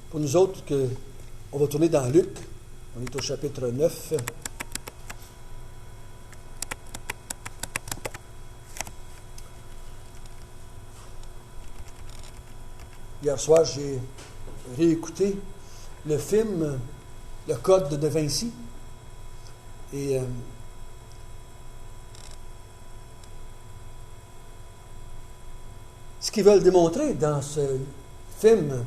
Pour nous autres, on va tourner dans Luc. On est au chapitre 9. Hier soir, j'ai réécouté le film Le Code de Da Vinci. Et ce qu'ils veulent démontrer dans ce film,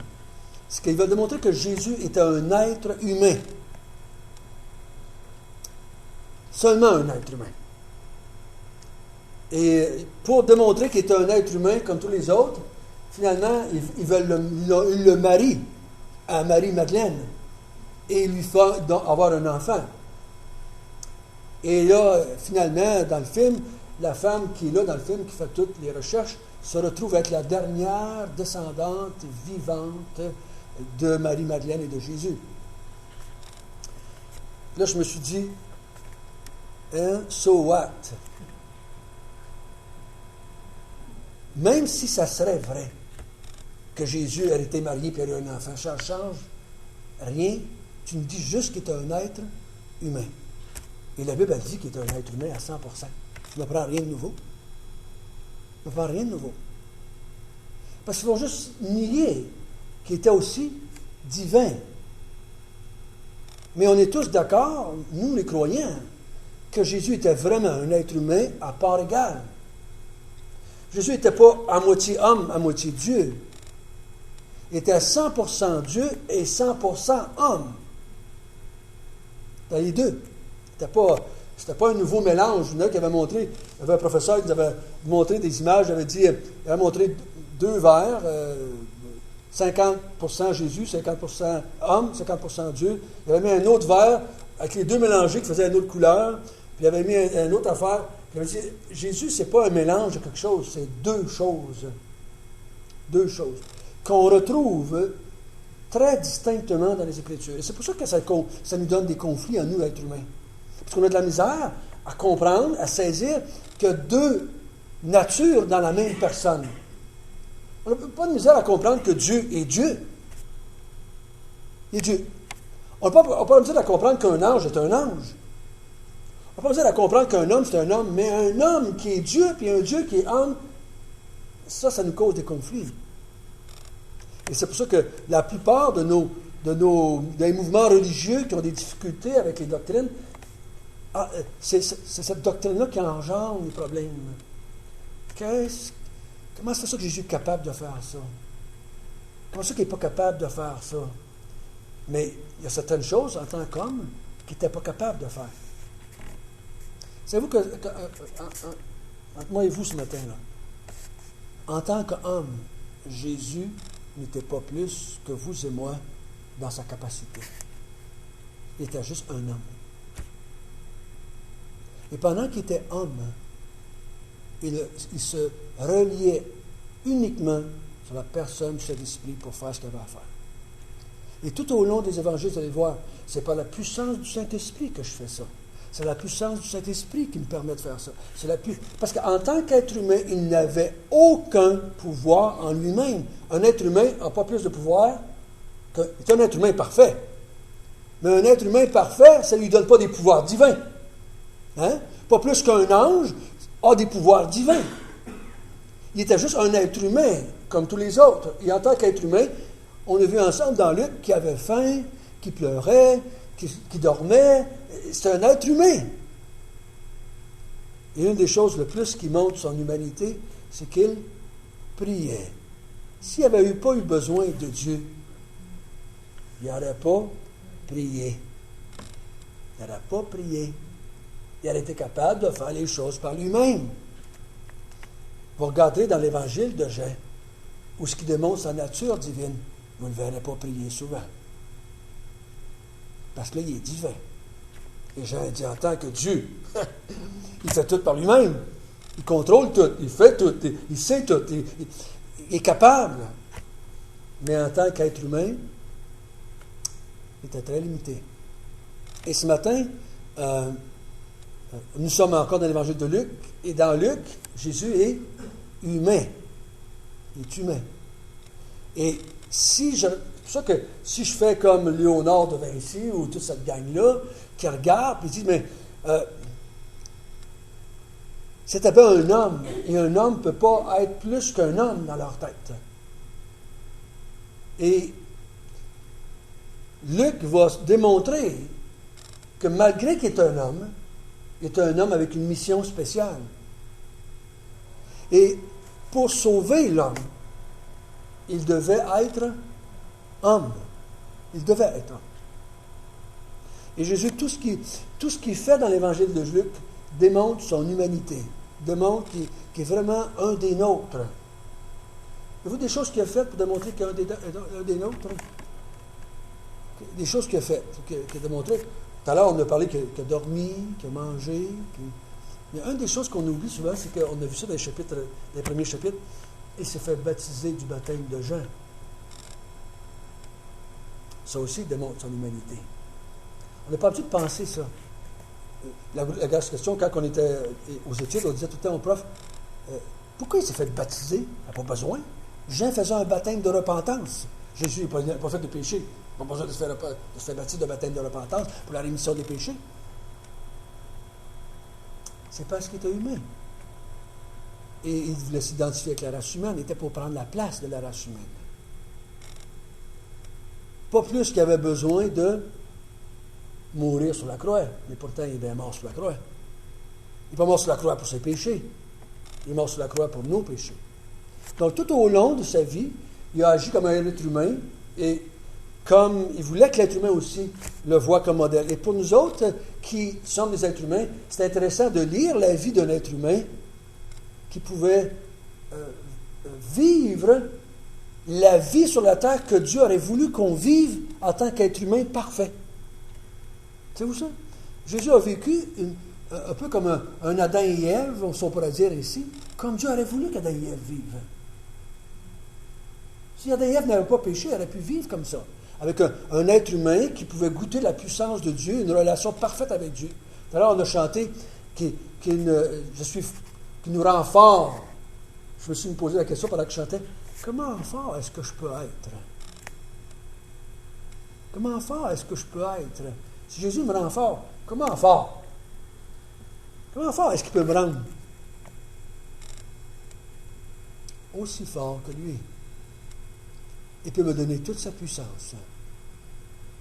c'est qu'ils veulent démontrer que Jésus était un être humain. Seulement un être humain. Et pour démontrer qu'il était un être humain comme tous les autres, finalement, ils le marient à Marie-Madeleine et lui font avoir un enfant. Et là, finalement, dans le film, la femme qui est là dans le film, qui fait toutes les recherches, se retrouve être la dernière descendante vivante de Marie-Madeleine et de Jésus. Là, je me suis dit, so what? Même si ça serait vrai que Jésus a été marié et a eu un enfant, ça ne change rien. Tu me dis juste qu'il est un être humain. Et la Bible a dit qu'il est un être humain à 100%. Tu ne m'apprends rien de nouveau. Tu ne m'apprends rien de nouveau. Parce qu'ils vont juste nier qu'il était aussi divin. Mais on est tous d'accord, nous les croyants, que Jésus était vraiment un être humain à part égale. Jésus n'était pas à moitié homme, à moitié Dieu. Il était à 100% Dieu et 100% homme. Dans les deux. C'était pas un nouveau mélange. Il y en a qui avait montré, il y avait un professeur qui avait montré des images, il avait montré deux verres, 50% Jésus, 50% homme, 50% Dieu. Il avait mis un autre verre avec les deux mélangés qui faisaient une autre couleur. Puis il avait mis une autre affaire. Il avait dit, Jésus, c'est pas un mélange de quelque chose, c'est deux choses. Deux choses. Qu'on retrouve très distinctement dans les Écritures. Et c'est pour ça que ça nous donne des conflits en nous, êtres humains. Parce qu'on a de la misère à comprendre, à saisir qu'il y a deux natures dans la même personne. On n'a pas de misère à comprendre que Dieu est Dieu. Il est Dieu. On n'a pas de misère à comprendre qu'un ange est un ange. On n'a pas besoin de comprendre qu'un homme, c'est un homme, mais un homme qui est Dieu, puis un Dieu qui est homme, ça nous cause des conflits. Et c'est pour ça que la plupart des mouvements religieux qui ont des difficultés avec les doctrines, c'est cette doctrine-là qui engendre les problèmes. Comment c'est ça que Jésus est capable de faire ça? Comment c'est qu'il n'est pas capable de faire ça? Mais il y a certaines choses, en tant qu'homme, qu'il n'était pas capable de faire. Savez-vous que, entre moi et vous ce matin-là, en tant qu'homme, Jésus n'était pas plus que vous et moi dans sa capacité. Il était juste un homme. Et pendant qu'il était homme, il se reliait uniquement sur la personne du Saint-Esprit pour faire ce qu'il avait à faire. Et tout au long des évangiles, vous allez voir, c'est par la puissance du Saint-Esprit que je fais ça. C'est la puissance du Saint-Esprit qui me permet de faire ça. Parce qu'en tant qu'être humain, il n'avait aucun pouvoir en lui-même. Un être humain n'a pas plus de pouvoir c'est un être humain parfait. Mais un être humain parfait, ça ne lui donne pas des pouvoirs divins. Hein? Pas plus qu'un ange a des pouvoirs divins. Il était juste un être humain, comme tous les autres. Et en tant qu'être humain, on a vu ensemble dans Luc qu'il avait faim, qu'il pleurait, qu'il dormait. C'est un être humain. Et une des choses le plus qui montre son humanité, c'est qu'il priait. S'il n'avait pas eu besoin de Dieu, il n'aurait pas prié. Il n'aurait pas prié. Il aurait été capable de faire les choses par lui-même. Vous regardez dans l'évangile de Jean, où ce qui démontre sa nature divine, vous ne le verrez pas prier souvent. Parce que là, il est divin. Et Jean dit, en tant que Dieu, il fait tout par lui-même. Il contrôle tout, il fait tout, il sait tout, il est capable. Mais en tant qu'être humain, il était très limité. Et ce matin, nous sommes encore dans l'évangile de Luc, et dans Luc, Jésus est humain. Il est humain. Et si pour ça que si je fais comme Léonard de Vinci ou toute cette gang-là, qui regarde et dit, mais c'était pas un homme, et un homme ne peut pas être plus qu'un homme dans leur tête. Et Luc va démontrer que malgré qu'il est un homme, il est un homme avec une mission spéciale. Et pour sauver l'homme, il devait être homme. Il devait être homme. Et Jésus, tout ce qu'il fait dans l'évangile de Luc, démontre son humanité, démontre qu'il est vraiment un des nôtres. Avez-vous des choses qu'il a faites pour démontrer qu'il est un des nôtres? Des choses qu'il a faites, qu'il a démontrées. Tout à l'heure, on a parlé qu'il a dormi, qu'il a mangé. Mais une des choses qu'on oublie souvent, c'est qu'on a vu ça dans les premiers chapitres, il s'est fait baptiser du baptême de Jean. Ça aussi démontre son humanité. On n'a pas l'habitude de penser ça. La grosse question, quand on était aux études, on disait tout le temps au prof, pourquoi il s'est fait baptiser? Il n'a pas besoin. Jean faisait un baptême de repentance. Jésus n'a pas fait de péché. Il n'a pas besoin de se faire baptiser de baptême de repentance pour la rémission des péchés. C'est parce qu'il était humain. Et il voulait s'identifier avec la race humaine. Il était pour prendre la place de la race humaine. Pas plus qu'il avait besoin de mourir sur la croix. Mais pourtant, il est mort sur la croix. Il n'est pas mort sur la croix pour ses péchés. Il est mort sur la croix pour nos péchés. Donc, tout au long de sa vie, il a agi comme un être humain et comme il voulait que l'être humain aussi le voie comme modèle. Et pour nous autres qui sommes des êtres humains, c'est intéressant de lire la vie d'un être humain qui pouvait vivre la vie sur la terre que Dieu aurait voulu qu'on vive en tant qu'être humain parfait. Savez-vous ça? Jésus a vécu un peu comme un Adam et Ève, on pourrait dire ici, comme Dieu aurait voulu qu'Adam et Ève vivent. Si Adam et Ève n'avaient pas péché, ils auraient pu vivre comme ça, avec un être humain qui pouvait goûter la puissance de Dieu, une relation parfaite avec Dieu. Tout à l'heure, on a chanté qui nous rend fort. Je me suis posé la question pendant que je chantais, comment fort est-ce que je peux être? Comment fort est-ce que je peux être? Si Jésus me rend fort, comment fort? Comment fort est-ce qu'il peut me rendre? Aussi fort que lui. Il peut me donner toute sa puissance.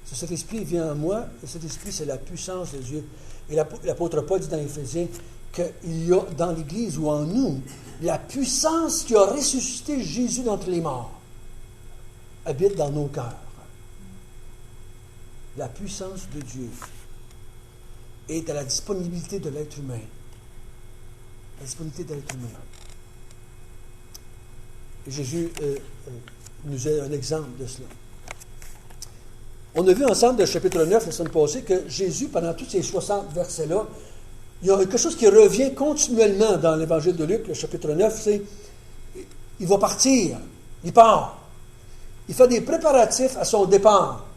Si cet esprit vient en moi, et cet esprit, c'est la puissance de Dieu. Et l'apôtre Paul dit dans Éphésiens qu'il y a dans l'Église ou en nous la puissance qui a ressuscité Jésus d'entre les morts habite dans nos cœurs. La puissance de Dieu est à la disponibilité de l'être humain. La disponibilité de l'être humain. Et Jésus nous est un exemple de cela. On a vu ensemble dans le chapitre 9, la semaine passée, que Jésus, pendant tous ces 60 versets-là, il y a quelque chose qui revient continuellement dans l'évangile de Luc, le chapitre 9, c'est il va partir, il part. Il fait des préparatifs à son départ.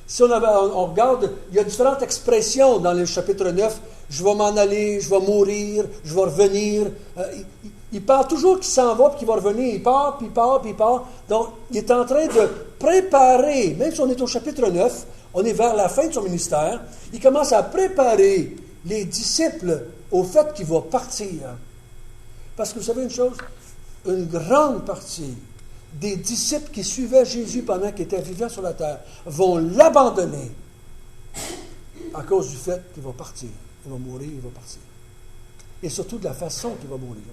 Si on regarde, il y a différentes expressions dans le chapitre 9. Je vais m'en aller, je vais mourir, je vais revenir. Il parle toujours qu'il s'en va puis qu'il va revenir. Il part, puis il part, puis il part. Donc, il est en train de préparer, même si on est au chapitre 9, on est vers la fin de son ministère, il commence à préparer les disciples au fait qu'il va partir. Parce que vous savez une chose, une grande partie des disciples qui suivaient Jésus pendant qu'il était vivant sur la terre vont l'abandonner à cause du fait qu'il va partir. Il va mourir, il va partir. Et surtout de la façon qu'il va mourir.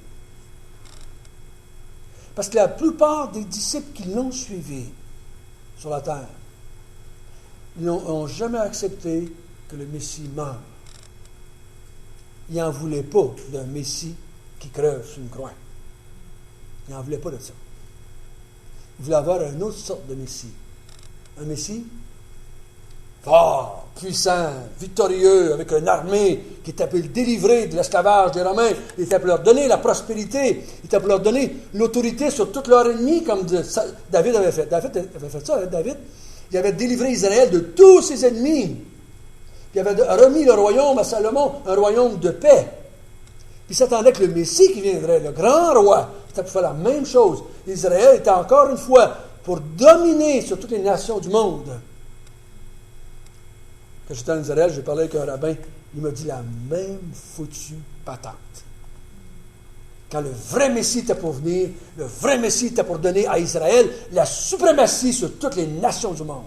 Parce que la plupart des disciples qui l'ont suivi sur la terre n'ont jamais accepté que le Messie meure. Ils n'en voulaient pas d'un Messie qui crève sur une croix. Ils n'en voulaient pas de ça. Ils voulaient avoir une autre sorte de Messie. Un Messie fort, puissant, victorieux, avec une armée qui était pour le délivrer de l'esclavage des Romains. Il était pour leur donner la prospérité. Il était pour leur donner l'autorité sur tous leurs ennemis, comme David avait fait. David avait fait ça, David. Il avait délivré Israël de tous ses ennemis. Puis il avait remis le royaume à Salomon, un royaume de paix. Puis il s'attendait que le Messie qui viendrait, le grand roi, c'était pour faire la même chose. Israël était encore une fois pour dominer sur toutes les nations du monde. Quand j'étais en Israël, j'ai parlé avec un rabbin, il m'a dit la même foutue patente. Quand le vrai Messie était pour venir, le vrai Messie était pour donner à Israël la suprématie sur toutes les nations du monde.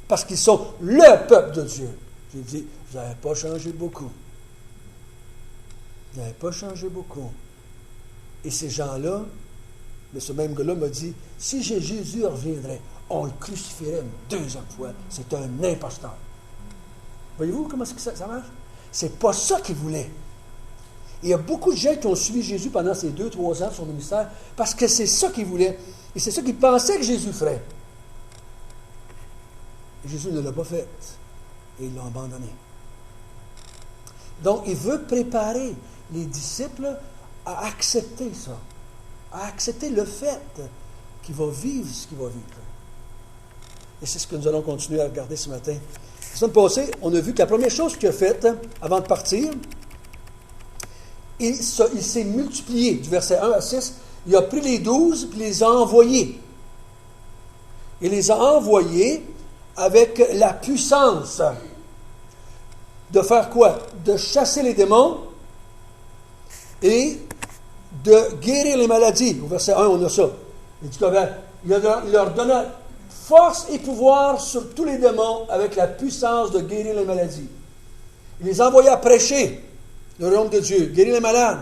Parce qu'ils sont le peuple de Dieu. J'ai dit, vous n'avez pas changé beaucoup. Vous n'avez pas changé beaucoup. Et ces gens-là, mais ce même gars-là m'a dit, si Jésus reviendrait, on le crucifierait une deuxième fois. C'est un imposteur. Voyez-vous comment ça marche? C'est pas ça qu'il voulait. Et il y a beaucoup de gens qui ont suivi Jésus pendant ces 2-3 ans de son ministère parce que c'est ça qu'il voulait. Et c'est ça qu'ils pensaient que Jésus ferait. Et Jésus ne l'a pas fait. Et ils l'ont abandonné. Donc, il veut préparer les disciples à accepter ça. À accepter le fait qu'il va vivre ce qu'il va vivre. Et c'est ce que nous allons continuer à regarder ce matin. La semaine passée, on a vu que la première chose qu'il a faite avant de partir, il s'est multiplié. Du verset 1 à 6, il a pris les 12 et les a envoyés. Il les a envoyés avec la puissance de faire quoi? De chasser les démons et de guérir les maladies. Au verset 1, on a ça. Il dit qu'il leur donna force et pouvoir sur tous les démons avec la puissance de guérir les maladies. Il les envoya à prêcher le royaume de Dieu, guérir les malades.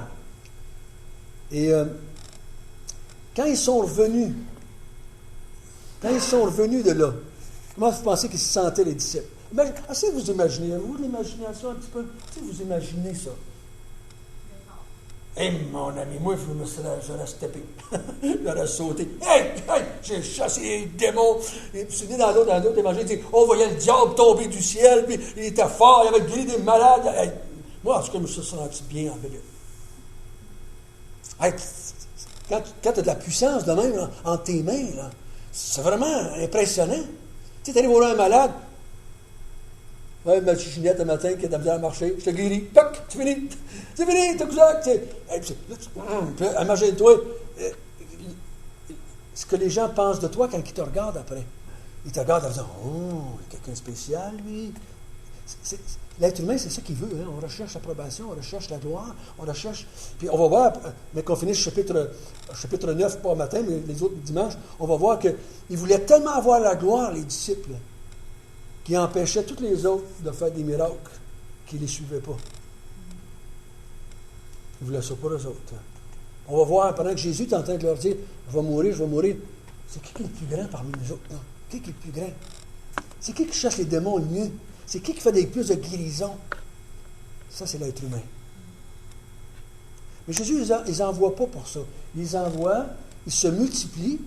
Et quand ils sont revenus de là, comment vous pensez qu'ils se sentaient, les disciples? Essayez de vous imaginer, avez-vous l'imagination un petit peu? Essayez de vous imaginer ça. Hé, mon ami, moi, j'aurais steppé. J'aurais sauté. Hey, j'ai chassé les démons. Et puis, dans d'autres évangiles, il dit, on voyait le diable tomber du ciel, puis il était fort, il avait guéri des malades. Hey, moi, en tout cas, je me suis senti bien en milieu. Hey, quand tu as de la puissance de même entre tes mains, là, c'est vraiment impressionnant. Tu sais, tu arrives voir un malade. Ouais, ma chichinette le matin qui a de la misère à marcher, je te guéris. Toc, c'est fini. C'est fini, t'as cousin. Imagine-toi ce que les gens pensent de toi quand ils te regardent après. Ils te regardent en disant, oh, quelqu'un de spécial, lui. L'être humain, c'est ça qu'il veut. Hein? On recherche l'approbation, on recherche la gloire, on recherche. Puis on va voir, mais qu'on finisse chapitre 9, pas matin, mais les autres dimanches, on va voir qu'ils voulaient tellement avoir la gloire, les disciples, qui empêchaient tous les autres de faire des miracles, qui ne les suivaient pas. Ils voulaient ça pour eux autres. On va voir, pendant que Jésus est en train de leur dire, je vais mourir. C'est qui est le plus grand parmi nous autres? Non? Qui est le plus grand? C'est qui chasse les démons le mieux? C'est qui fait des plus de guérison? Ça, c'est l'être humain. Mais Jésus, il les envoie pas pour ça. Il les envoie, il se multiplie.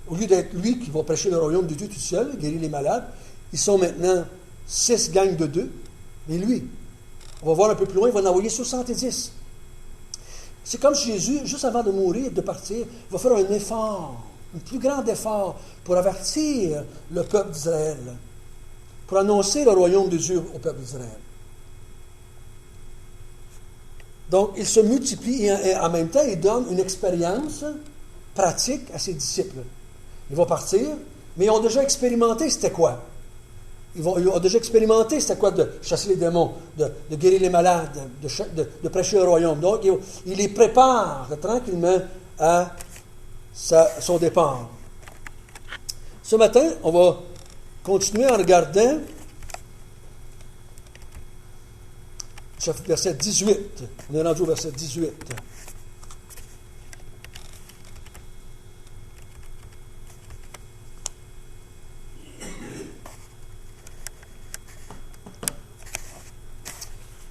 Au lieu d'être lui qui va prêcher le royaume de Dieu tout seul, guérir les malades, ils sont maintenant 6 gangs de 2. Mais lui, on va voir un peu plus loin, il va en envoyer 70. C'est comme Jésus, juste avant de mourir, de partir, va faire un effort, un plus grand effort pour avertir le peuple d'Israël, pour annoncer le royaume de Dieu au peuple d'Israël. Donc, il se multiplie et en même temps, il donne une expérience pratique à ses disciples. Ils vont partir, mais ils ont déjà expérimenté c'était quoi? Ils ont déjà expérimenté c'était quoi de chasser les démons, de guérir les malades, de prêcher le royaume. Donc, il les prépare tranquillement à son départ. Ce matin, on va continuer en regardant verset 18. On est rendu au verset 18.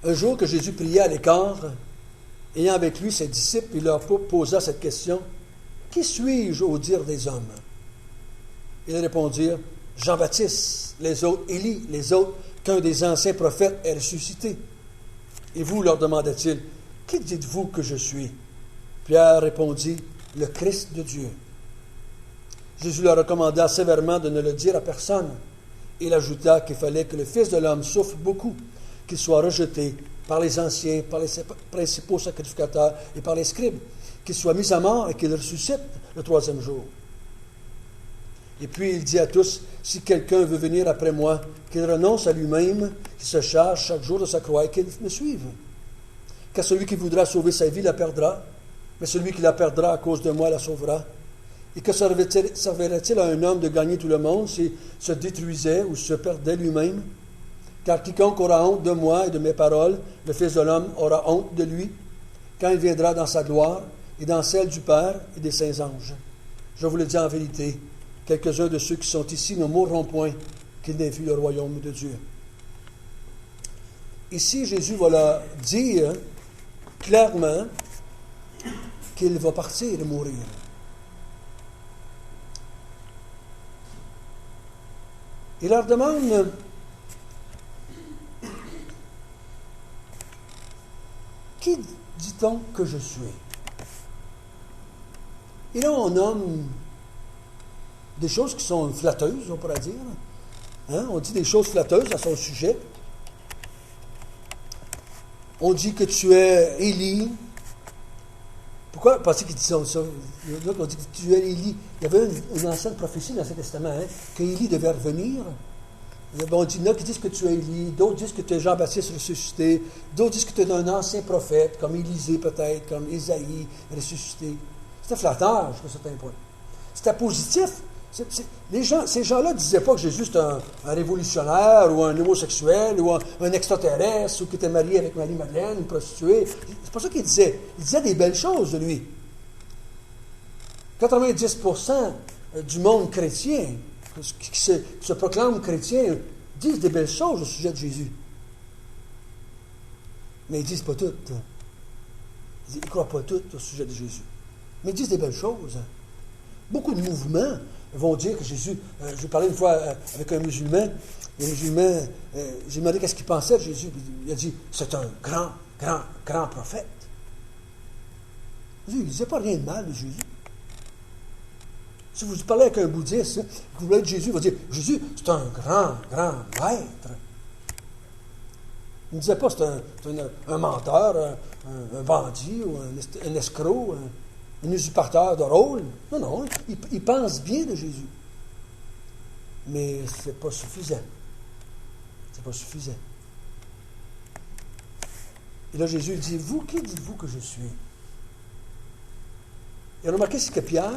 Un jour que Jésus priait à l'écart, ayant avec lui ses disciples, il leur posa cette question, « Qui suis-je au dire des hommes? » Ils répondirent, « Jean-Baptiste, les autres Élie, les autres qu'un des anciens prophètes est ressuscité. » Et vous, leur demanda-t-il, « Qui dites-vous que je suis? » Pierre répondit, « Le Christ de Dieu. » Jésus leur recommanda sévèrement de ne le dire à personne. Il ajouta qu'il fallait que le Fils de l'homme souffre beaucoup, qu'il soit rejeté par les anciens, par les principaux sacrificateurs et par les scribes, qu'il soit mis à mort et qu'il ressuscite le 3e jour. Et puis il dit à tous, si quelqu'un veut venir après moi, qu'il renonce à lui-même, qu'il se charge chaque jour de sa croix et qu'il me suive. Car celui qui voudra sauver sa vie la perdra, mais celui qui la perdra à cause de moi la sauvera. Et que servirait-il à un homme de gagner tout le monde s'il se détruisait ou se perdait lui-même? Car quiconque aura honte de moi et de mes paroles, le Fils de l'homme aura honte de lui, quand il viendra dans sa gloire et dans celle du Père et des saints anges. Je vous le dis en vérité, quelques-uns de ceux qui sont ici ne mourront point qu'ils n'aient vu le royaume de Dieu. Ici, Jésus va leur dire clairement qu'il va partir et mourir. Il leur demande, qui dit-on que je suis? Et là, on nomme des choses qui sont flatteuses, on pourrait dire. Hein? On dit des choses flatteuses à son sujet. On dit que tu es Élie. Pourquoi pensez qu'ils disent ça? On dit que tu es Élie. Il y avait une ancienne prophétie dans l'Ancien Testament, qu'Élie devait revenir. On dit, il y en a qui disent que tu es Élie, d'autres disent que tu es Jean-Baptiste ressuscité, d'autres disent que tu es un ancien prophète, comme Élisée peut-être, comme Ésaïe ressuscité. C'était flatteur jusqu'à un certain point. C'était positif. Ces gens-là ne disaient pas que Jésus était un révolutionnaire ou un homosexuel ou un extraterrestre ou qui était marié avec Marie-Madeleine, une prostituée. C'est pas ça qu'ils disaient. Ils disaient des belles choses de lui. 90% du monde chrétien qui se proclame chrétien disent des belles choses au sujet de Jésus. Mais ils ne disent pas toutes. Ils ne croient pas toutes au sujet de Jésus. Mais ils disent des belles choses. Beaucoup de mouvements vont dire que Jésus... je parlais une fois avec un musulman, et le musulman, j'ai demandé qu'est-ce qu'il pensait de Jésus. Il a dit, c'est un grand prophète. Il ne disait pas rien de mal de Jésus. Si vous parlez avec un bouddhiste, vous voulez de Jésus, il va dire, Jésus, c'est un grand maître. Il ne disait pas c'est un menteur, un bandit, ou un escroc, un usurpateur de rôle. Non, il pense bien de Jésus. Mais ce n'est pas suffisant. C'est pas suffisant. Et là, Jésus dit, vous, qui dites-vous que je suis? Et remarquez, c'est que Pierre,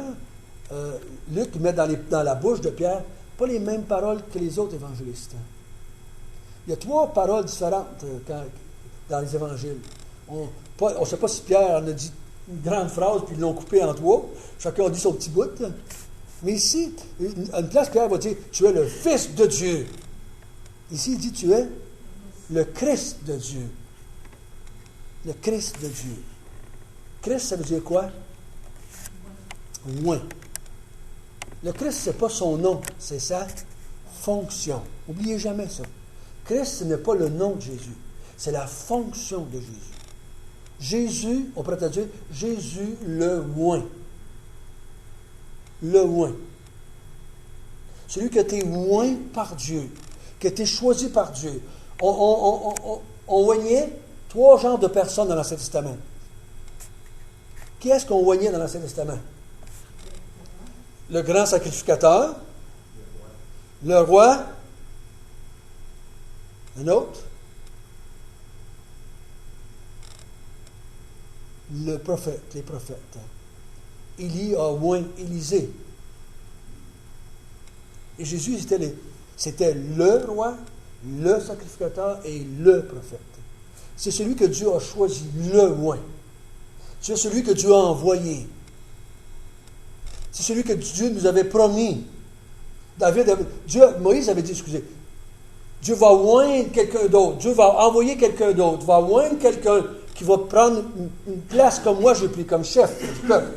Luc met dans la bouche de Pierre pas les mêmes paroles que les autres évangélistes. Il y a 3 paroles différentes dans les évangiles. On ne sait pas si Pierre en a dit une grande phrase puis ils l'ont coupée en 3. Chacun a dit son petit bout. Mais ici, à une place, Pierre va dire « Tu es le Fils de Dieu ». Ici, il dit « Tu es le Christ de Dieu ». Le Christ de Dieu. Christ, ça veut dire quoi? Loin. Le Christ, ce n'est pas son nom, c'est sa fonction. N'oubliez jamais ça. Christ, ce n'est pas le nom de Jésus, c'est la fonction de Jésus. Jésus, on pourrait dire, Jésus le oint. Le oint. Celui qui a été oint par Dieu, qui a été choisi par Dieu. On oignait 3 genres de personnes dans l'Ancien Testament. Qui est-ce qu'on oignait dans l'Ancien Testament? Le grand sacrificateur, le roi, un autre, le prophète, les prophètes. Élie a oint Élisée. Et Jésus, c'était le roi, le sacrificateur et le prophète. C'est celui que Dieu a choisi, le oint. C'est celui que Dieu a envoyé. C'est celui que Dieu nous avait promis. Moïse avait dit, Dieu va oindre quelqu'un d'autre. Dieu va envoyer quelqu'un d'autre. Va oindre quelqu'un qui va prendre une place comme moi j'ai pris comme chef du peuple.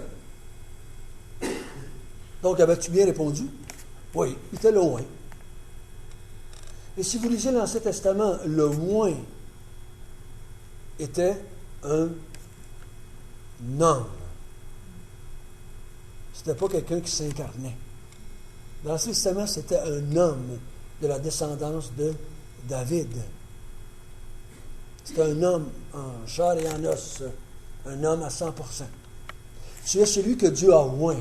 Donc, avais-tu bien répondu? Oui, il était le oint. Et si vous lisez l'Ancien Testament, le oint était un homme. Ce n'était pas quelqu'un qui s'incarnait. Dans l'Ancien Testament, c'était un homme de la descendance de David. C'était un homme en chair et en os, un homme à 100%. Tu es celui que Dieu a oint.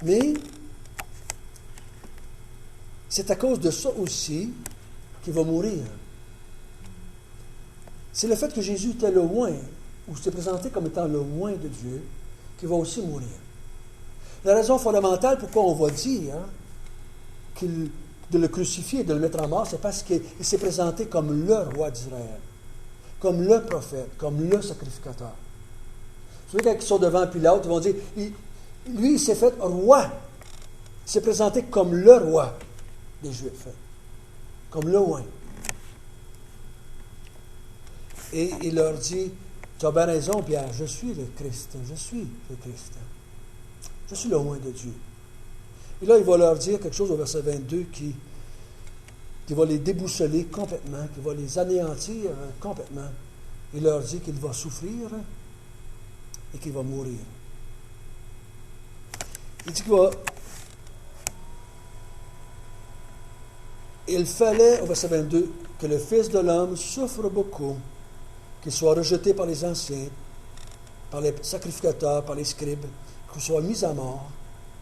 Mais c'est à cause de ça aussi qu'il va mourir. C'est le fait que Jésus était le oint, ou s'est présenté comme étant le oint de Dieu, qui va aussi mourir. La raison fondamentale pourquoi on va dire de le crucifier, de le mettre en mort, c'est parce qu'il s'est présenté comme le roi d'Israël, comme le prophète, comme le sacrificateur. Vous savez, quand ils sont devant Pilate, ils vont dire, lui, il s'est fait roi. Il s'est présenté comme le roi des Juifs, comme le oint. Et il leur dit, tu as bien raison, Pierre, je suis le Christ, je suis le Christ. Je suis le oint de Dieu. Et là, il va leur dire quelque chose au verset 22 qui va les déboussoler complètement, qui va les anéantir complètement. Il leur dit qu'il va souffrir et qu'il va mourir. Il dit qu'il va... Il fallait, au verset 22, que le Fils de l'homme souffre beaucoup, qu'il soit rejeté par les anciens, par les sacrificateurs, par les scribes, qu'il soit mis à mort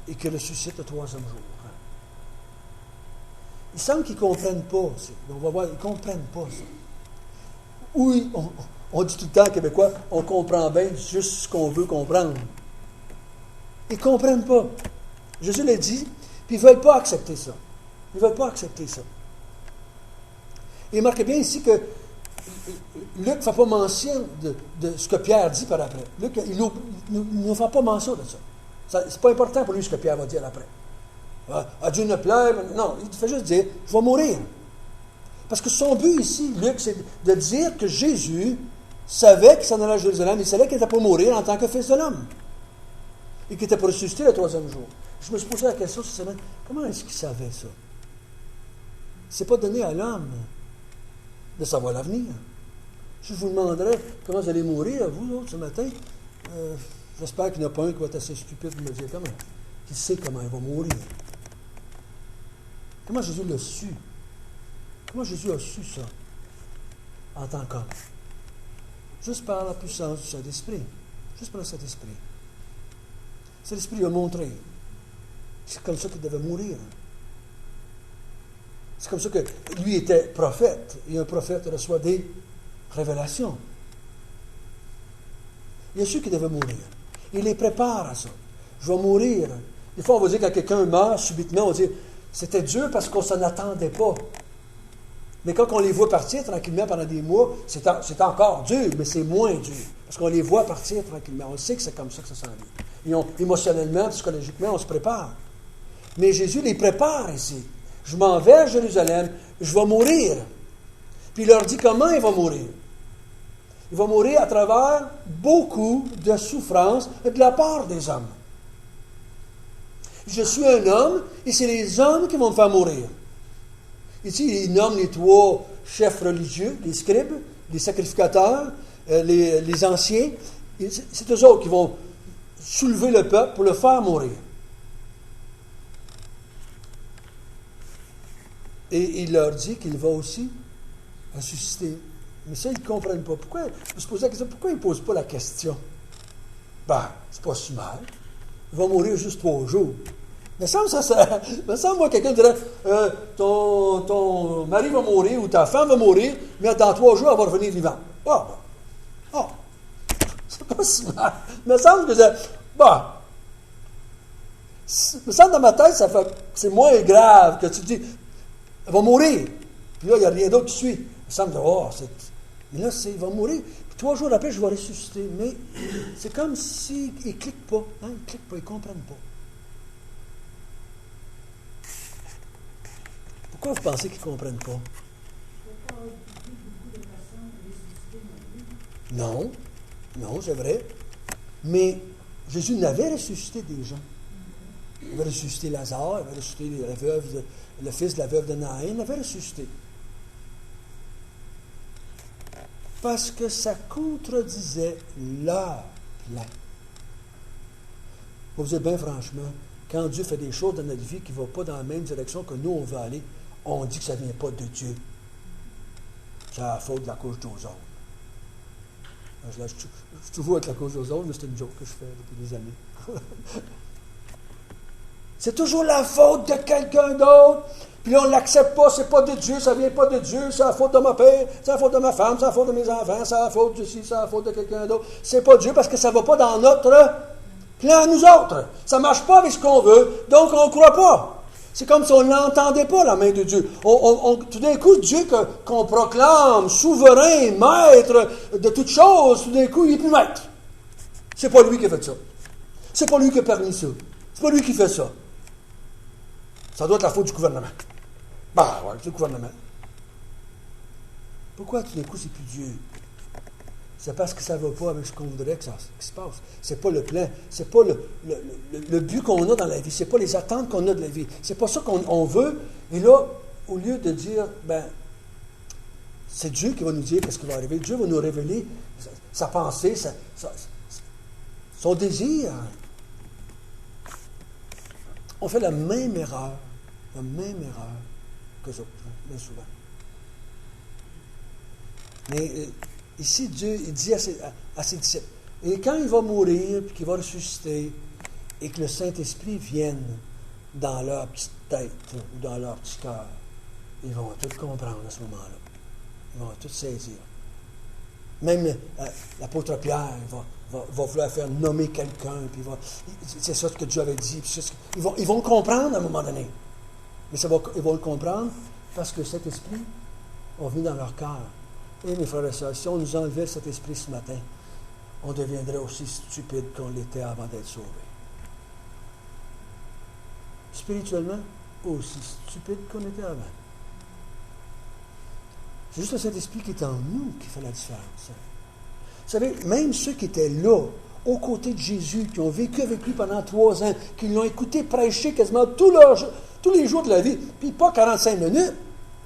et qu'il ressuscite le troisième jour. Il semble qu'ils ne comprennent pas. On va voir, ils ne comprennent pas ça. Oui, on dit tout le temps, Québécois, on comprend bien juste ce qu'on veut comprendre. Ils ne comprennent pas. Jésus l'a dit, puis ils ne veulent pas accepter ça. Ils ne veulent pas accepter ça. Et remarquez bien ici que Luc ne fait pas mention de ce que Pierre dit par après. Luc, il ne fait pas mention de ça. Ce n'est pas important pour lui ce que Pierre va dire après. À Dieu ne plaît. Non, il fait juste dire, je vais mourir. Parce que son but ici, Luc, c'est de dire que Jésus savait qu'il s'en allait à Jérusalem, il savait qu'il n'était pas mourir en tant que Fils de l'homme. Et qu'il était pour ressusciter le troisième jour. Je me suis posé la question cette semaine, comment est-ce qu'il savait ça? Ce n'est pas donné à l'homme de savoir l'avenir. Si je vous demanderais comment vous allez mourir, vous autres, ce matin, j'espère qu'il n'y en a pas un qui va être assez stupide pour me dire comment. Qui sait comment il va mourir. Comment Jésus l'a su? Comment Jésus a su ça en tant qu'homme? Juste par la puissance du Saint-Esprit. Juste par le Saint-Esprit. Le Saint-Esprit lui a montré. C'est comme ça qu'il devait mourir. C'est comme ça que lui était prophète. Et un prophète reçoit des révélations. Il a su qu'il devait mourir. Il les prépare à ça. Je vais mourir. Des fois, on va dire quand quelqu'un meurt subitement, on va dire c'était dur parce qu'on ne s'en attendait pas. Mais quand on les voit partir tranquillement pendant des mois, c'est encore dur, mais c'est moins dur. Parce qu'on les voit partir tranquillement. On sait que c'est comme ça que ça s'en vient. Émotionnellement, psychologiquement, on se prépare. Mais Jésus les prépare ici. Je m'en vais à Jérusalem, je vais mourir. Puis il leur dit comment il va mourir. Il va mourir à travers beaucoup de souffrances de la part des hommes. Je suis un homme et c'est les hommes qui vont me faire mourir. Ici, il nomme les trois chefs religieux, les scribes, les sacrificateurs, les anciens. C'est eux autres qui vont soulever le peuple pour le faire mourir. Et il leur dit qu'il va aussi ressusciter. Mais ça, ils ne comprennent pas. Pourquoi? Je me suis posé la question, pourquoi ils ne posent pas la question? C'est pas si mal. Il va mourir juste 3 jours. Mais ça me semble, moi, quelqu'un dirait, ton mari va mourir ou ta femme va mourir, mais dans 3 jours, elle va revenir vivante. C'est pas si mal. Il me semble que me semble dans ma tête, c'est moins grave que tu dis, elle va mourir. Puis là, il n'y a rien d'autre qui suit. Il me semble, mais là, il va mourir. Puis 3 jours après, je vais ressusciter. Mais c'est comme s'ils ne cliquent pas. Ils ne cliquent pas, ils ne comprennent pas. Pourquoi vous pensez qu'ils ne comprennent pas? Non, c'est vrai. Mais Jésus n'avait ressuscité des gens. Il avait ressuscité Lazare, il avait ressuscité le fils de la veuve de Naïn, il avait ressuscité. Parce que ça contredisait leur plan. Vous vous dites bien franchement, quand Dieu fait des choses dans notre vie qui ne vont pas dans la même direction que nous, on veut aller, on dit que ça ne vient pas de Dieu. C'est la faute de la couche d'ozone. Je suis toujours avec la couche d'ozone, mais c'est une joke que je fais depuis des années. C'est toujours la faute de quelqu'un d'autre. Puis là, on ne l'accepte pas, c'est pas de Dieu, ça vient pas de Dieu, c'est la faute de mon père, c'est la faute de ma femme, c'est la faute de mes enfants, c'est la faute de ci, c'est la faute de quelqu'un d'autre. C'est pas Dieu parce que ça ne va pas dans notre plan, nous autres. Ça ne marche pas avec ce qu'on veut, donc on ne croit pas. C'est comme si on n'entendait pas la main de Dieu. Tout d'un coup, Dieu qu'on proclame souverain, maître de toutes choses, tout d'un coup, il n'est plus maître. C'est pas lui qui a fait ça. C'est pas lui qui a permis ça. C'est pas lui qui fait ça. Ça doit être la faute du gouvernement. Bah, ouais, c'est le gouvernement. Pourquoi tout d'un coup, c'est plus Dieu? C'est parce que ça ne va pas avec ce qu'on voudrait que ça se passe. C'est pas le plan, c'est pas le but qu'on a dans la vie, c'est pas les attentes qu'on a de la vie. C'est pas ça qu'on veut. Et là, au lieu de dire, c'est Dieu qui va nous dire qu'est-ce qui va arriver, Dieu va nous révéler sa pensée, son désir. On fait la même erreur que les autres, bien souvent. Mais ici, Dieu il dit à ses disciples, et quand il va mourir, puis qu'il va ressusciter, et que le Saint-Esprit vienne dans leur petite tête, ou dans leur petit cœur, ils vont tout comprendre à ce moment-là. Ils vont tout saisir. Même l'apôtre Pierre va vouloir faire nommer quelqu'un, puis c'est ça que Dieu avait dit. Ils vont le comprendre à un moment donné. Mais ils vont le comprendre parce que cet esprit est venu dans leur cœur. Et mes frères et sœurs, si on nous enlevait cet esprit ce matin, on deviendrait aussi stupide qu'on l'était avant d'être sauvé. Spirituellement, aussi stupide qu'on était avant. C'est juste le Saint-Esprit qui est en nous qui fait la différence. Vous savez, même ceux qui étaient là, aux côtés de Jésus, qui ont vécu avec lui pendant 3 ans, qui l'ont écouté prêcher quasiment tous les jours de la vie, puis pas 45 minutes,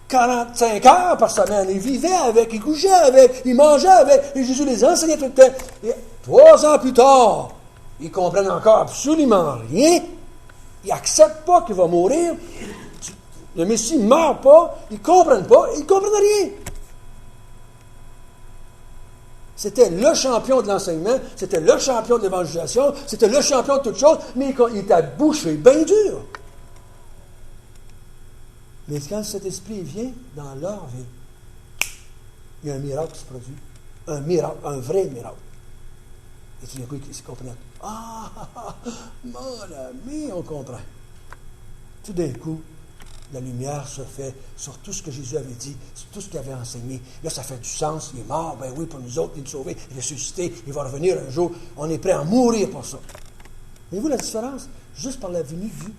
45 heures par semaine. Ils vivaient avec, ils couchaient avec, ils mangeaient avec, et Jésus les enseignait tout le temps. Et 3 ans plus tard, ils comprennent encore absolument rien. Ils n'acceptent pas qu'il va mourir. Le Messie ne meurt pas, ils ne comprennent pas, ils ne comprennent rien. C'était le champion de l'enseignement, c'était le champion de l'évangélisation, c'était le champion de toutes choses, mais il était bouché bien dur. Mais quand cet esprit vient dans leur vie, il y a un miracle qui se produit. Un miracle, un vrai miracle. Et tout d'un coup, ils se comprennent. Mon ami, on comprend. Tout d'un coup, la lumière se fait sur tout ce que Jésus avait dit, sur tout ce qu'il avait enseigné. Là, ça fait du sens. Il est mort, ben oui, pour nous autres, il est sauvé, il est ressuscité, il va revenir un jour. On est prêt à mourir pour ça. Voyez-vous la différence? Juste par la venue du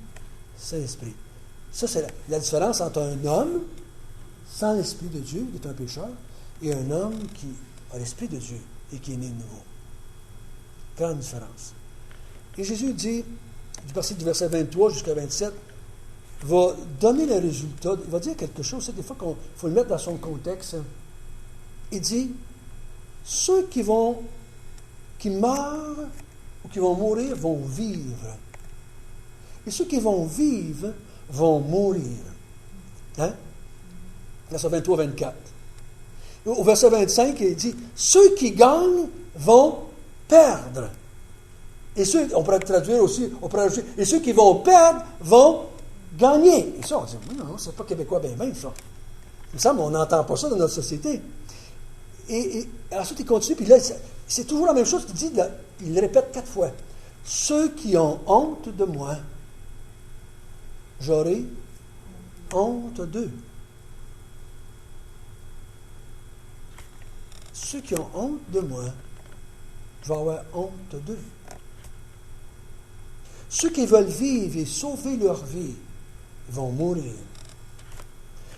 Saint-Esprit. Ça, c'est la différence entre un homme sans l'Esprit de Dieu, qui est un pécheur, et un homme qui a l'Esprit de Dieu et qui est né de nouveau. Grande différence. Et Jésus dit, du verset 23 jusqu'à 27, va donner le résultat, il va dire quelque chose, c'est des fois qu'il faut le mettre dans son contexte. Il dit, ceux qui meurent ou qui vont mourir vont vivre. Et ceux qui vont vivre vont mourir. Hein? Verset 23-24. Au verset 25, il dit, ceux qui gagnent vont perdre. Et ceux, on pourrait traduire aussi, et ceux qui vont perdre vont gagner. Et ça, on dit, non, c'est pas québécois bien, ça. Il me semble qu'on n'entend pas ça dans notre société. Et ensuite, il continue, puis là, c'est toujours la même chose qu'il dit, là, il le répète 4 fois. Ceux qui ont honte de moi, j'aurai honte d'eux. Ceux qui ont honte de moi, je vais avoir honte d'eux. Ceux qui veulent vivre et sauver leur vie vont mourir.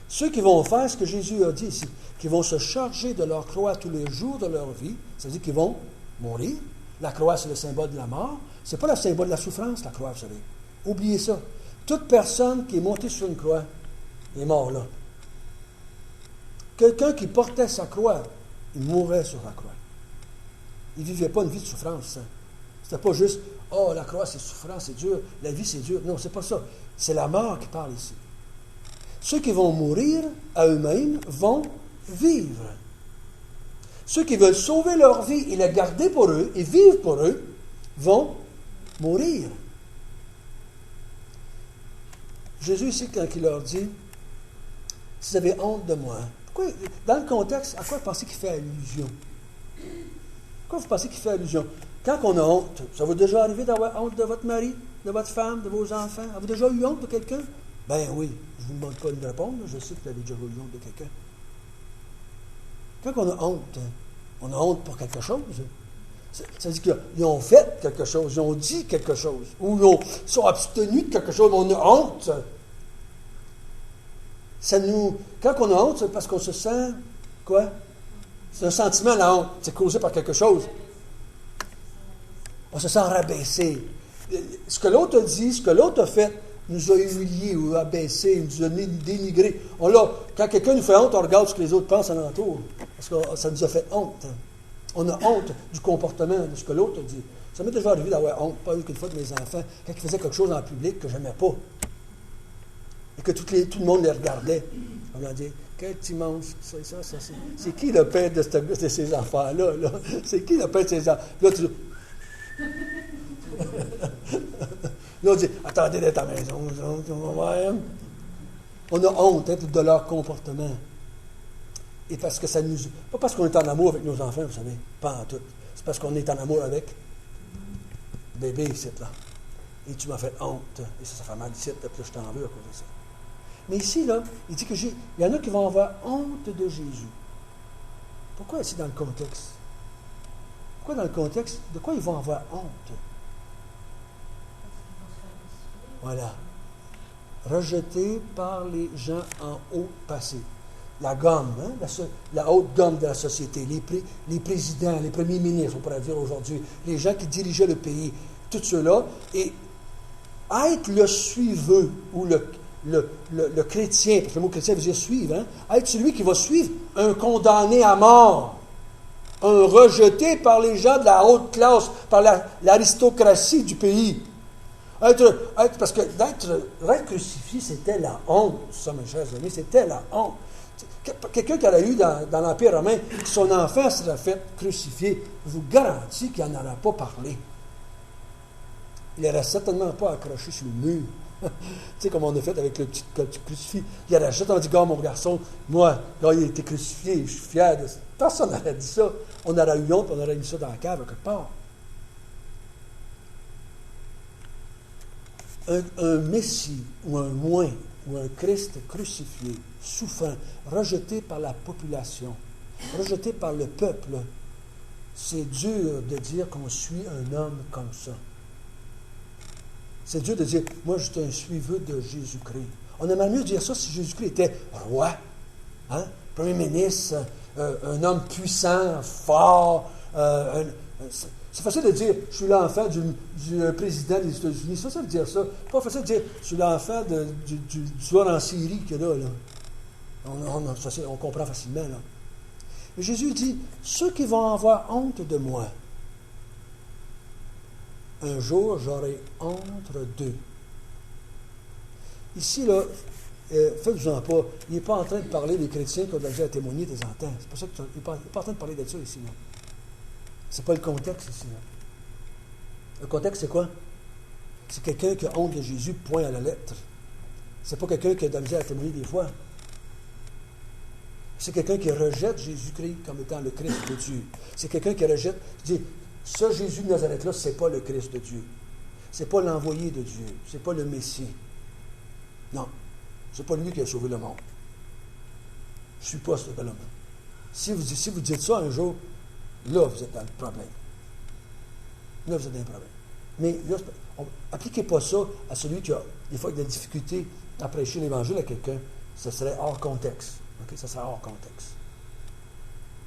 Ceux qui vont faire ce que Jésus a dit ici, qui vont se charger de leur croix tous les jours de leur vie, c'est-à-dire qu'ils vont mourir. La croix, c'est le symbole de la mort. Ce n'est pas le symbole de la souffrance, la croix, vous savez. Oubliez ça. Toute personne qui est montée sur une croix est mort là. Quelqu'un qui portait sa croix, il mourrait sur la croix. Il ne vivait pas une vie de souffrance. Ce n'était pas juste, oh, la croix, c'est souffrant, c'est dur, la vie, c'est dur. Non, c'est pas ça. C'est la mort qui parle ici. Ceux qui vont mourir à eux-mêmes vont vivre. Ceux qui veulent sauver leur vie et la garder pour eux et vivre pour eux vont mourir. Jésus, ici, quand il leur dit, si vous avez honte de moi, pourquoi, dans le contexte, à quoi vous pensez qu'il fait allusion? Pourquoi vous pensez qu'il fait allusion? Quand on a honte, ça vous est déjà arrivé d'avoir honte de votre mari, de votre femme, de vos enfants? Avez-vous déjà eu honte de quelqu'un? Ben oui, je ne vous demande pas de me répondre, je sais que vous avez déjà eu honte de quelqu'un. Quand on a honte pour quelque chose. Ça veut dire qu'ils ont fait quelque chose, ils ont dit quelque chose, ou ils sont abstenus de quelque chose, mais on a honte. Quand on a honte, c'est parce qu'on se sent, quoi? C'est un sentiment, la honte. C'est causé par quelque chose. On se sent rabaissé. Ce que l'autre a dit, ce que l'autre a fait, nous a humiliés ou abaissés, nous a dénigrés. Quand quelqu'un nous fait honte, on regarde ce que les autres pensent alentour. Parce que ça nous a fait honte. On a honte du comportement, de ce que l'autre a dit. Ça m'est déjà arrivé d'avoir honte, pas qu'une fois de mes enfants, quand ils faisaient quelque chose en public que je n'aimais pas. Et que tout le monde les regardait. On leur dit, quel immense, c'est qui le père de ces enfants-là? Là? C'est qui le père de ces enfants? Là, là, on dit, attendez d'être à la maison. On a honte de leur comportement. Et parce que ça nous... Pas parce qu'on est en amour avec nos enfants, vous savez, pas en tout. C'est parce qu'on est en amour avec bébé ici, là. Et tu m'as fait honte. Et ça fait mal ici, puis là, je t'en veux à cause de ça. Mais ici, là, il dit il y en a qui vont avoir honte de Jésus. Pourquoi ici dans le contexte? Pourquoi dans le contexte? De quoi ils vont avoir honte? Voilà. Rejeté par les gens en haut passé. La gomme, hein? la haute gomme de la société, les présidents, les premiers ministres, on pourrait dire aujourd'hui, les gens qui dirigeaient le pays, tous ceux-là, et être le suiveux ou le chrétien, parce que le mot chrétien veut dire suivre, hein? Être celui qui va suivre un condamné à mort, un rejeté par les gens de la haute classe, par l'aristocratie du pays. Parce que d'être crucifié, c'était la honte, ça, mes chers amis, c'était la honte. Quelqu'un qui aurait eu dans l'Empire romain, son enfant serait fait crucifier, je vous garantis qu'il n'en aurait pas parlé. Il n'aurait certainement pas accroché sur le mur. Tu sais, comme on a fait avec le petit crucifix. Il aurait certainement dit, mon garçon, moi, là, il a été crucifié, je suis fier de ça. Personne n'aurait dit ça. On aurait eu honte, on aurait mis ça dans la cave, quelque part. Un Messie, ou un moine, ou un Christ crucifié, souffrant, rejeté par la population, rejeté par le peuple, c'est dur de dire qu'on suit un homme comme ça. C'est dur de dire, moi, je suis un suiveur de Jésus-Christ. On aimerait mieux dire ça si Jésus-Christ était roi, hein? Premier ministre, un homme puissant, fort. C'est facile de dire, je suis l'enfant du président des États-Unis. C'est facile de dire ça. C'est pas facile de dire, je suis l'enfant du tueur en Syrie qu'il y a là. On comprend facilement, là. Mais Jésus dit, ceux qui vont avoir honte de moi, un jour, j'aurai honte d'eux. Ici, là, faites-vous-en pas. Il n'est pas en train de parler des chrétiens qui ont déjà témoigné des temps. C'est pour ça qu'il n'est pas en train de parler de ça ici, là. C'est pas le contexte ici, là. Le contexte, c'est quoi? C'est quelqu'un qui a honte de Jésus, point à la lettre. C'est pas quelqu'un qui a de la misère à témoigner des fois. C'est quelqu'un qui rejette Jésus-Christ comme étant le Christ de Dieu. C'est quelqu'un qui rejette, dit, ce Jésus de Nazareth-là, ce n'est pas le Christ de Dieu. Ce n'est pas l'envoyé de Dieu. Ce n'est pas le Messie. Non. Ce n'est pas lui qui a sauvé le monde. Je ne suis pas ce homme. Si vous dites ça un jour, là, vous êtes dans le problème. Là, vous êtes dans le problème. Mais là, appliquez pas ça à celui qui a des fois de la difficulté à prêcher l'Évangile à quelqu'un. Ce serait hors contexte. Okay? Ça serait hors contexte.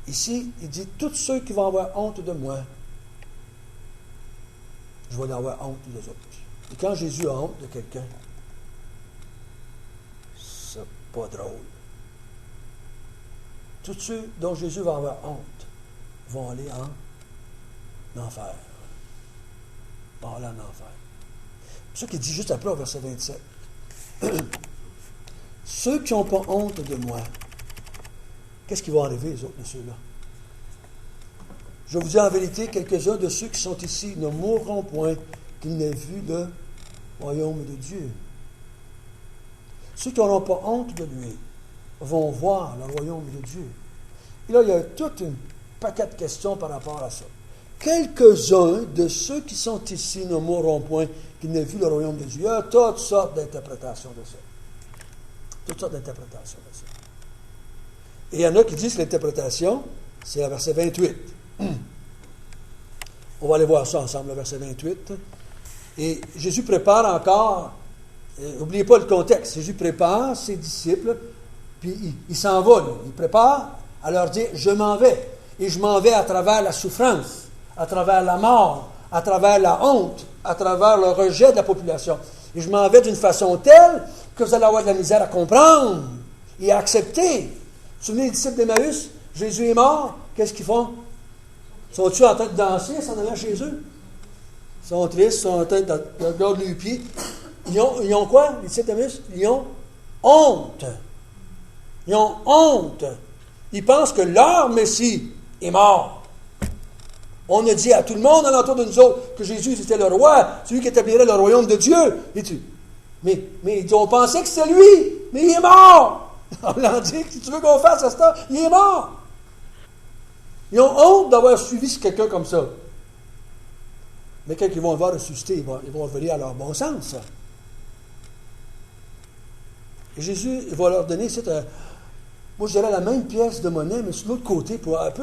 Ici, il dit, tous ceux qui vont avoir honte de moi, je vais en avoir honte des autres. Et quand Jésus a honte de quelqu'un, c'est pas drôle. Tous ceux dont Jésus va avoir honte vont aller en enfer. Vont aller en enfer. C'est ça qu'il dit juste après au verset 27. Ceux qui n'ont pas honte de moi, qu'est-ce qui va arriver, les autres, de ceux-là? Je vous dis en vérité, quelques-uns de ceux qui sont ici ne mourront point qu'ils n'aient vu le royaume de Dieu. ceux qui n'auront pas honte de lui vont voir le royaume de Dieu. Et là, il y a tout un paquet de questions par rapport à ça. Quelques-uns de ceux qui sont ici ne mourront point qu'ils n'aient vu le royaume de Dieu. Il y a toutes sortes d'interprétations de ça. Toutes sortes d'interprétations de ça. Et il y en a qui disent que l'interprétation, c'est le verset 28. On va aller voir ça ensemble, le verset 28. Et Jésus prépare encore, n'oubliez pas le contexte, Jésus prépare ses disciples, puis il s'en va, il prépare à leur dire, je m'en vais. Et je m'en vais à travers la souffrance, à travers la mort, à travers la honte, à travers le rejet de la population. Et je m'en vais d'une façon telle que vous allez avoir de la misère à comprendre et à accepter. Vous vous souvenez des disciples d'Emmaüs? Jésus est mort, qu'est-ce qu'ils font? Sont-ils en train de danser en s'en allant chez eux? Ils sont tristes, ils sont en train de regarder les pieds. Ils ont quoi, les disciples d'Emmaüs? Ils ont honte. Ils ont honte. Ils pensent que leur Messie est mort. On a dit à tout le monde alentour de nous autres que Jésus était le roi, celui qui établirait le royaume de Dieu. Mais ils ont pensé que c'était lui, mais il est mort. On leur dit, si tu veux qu'on fasse à ce temps, il est mort. Ils ont honte d'avoir suivi quelqu'un comme ça. Mais quand ils vont le voir ressusciter, ils vont revenir à leur bon sens. Et Jésus va leur donner moi je dirais la même pièce de monnaie, mais sur l'autre côté, pour un peu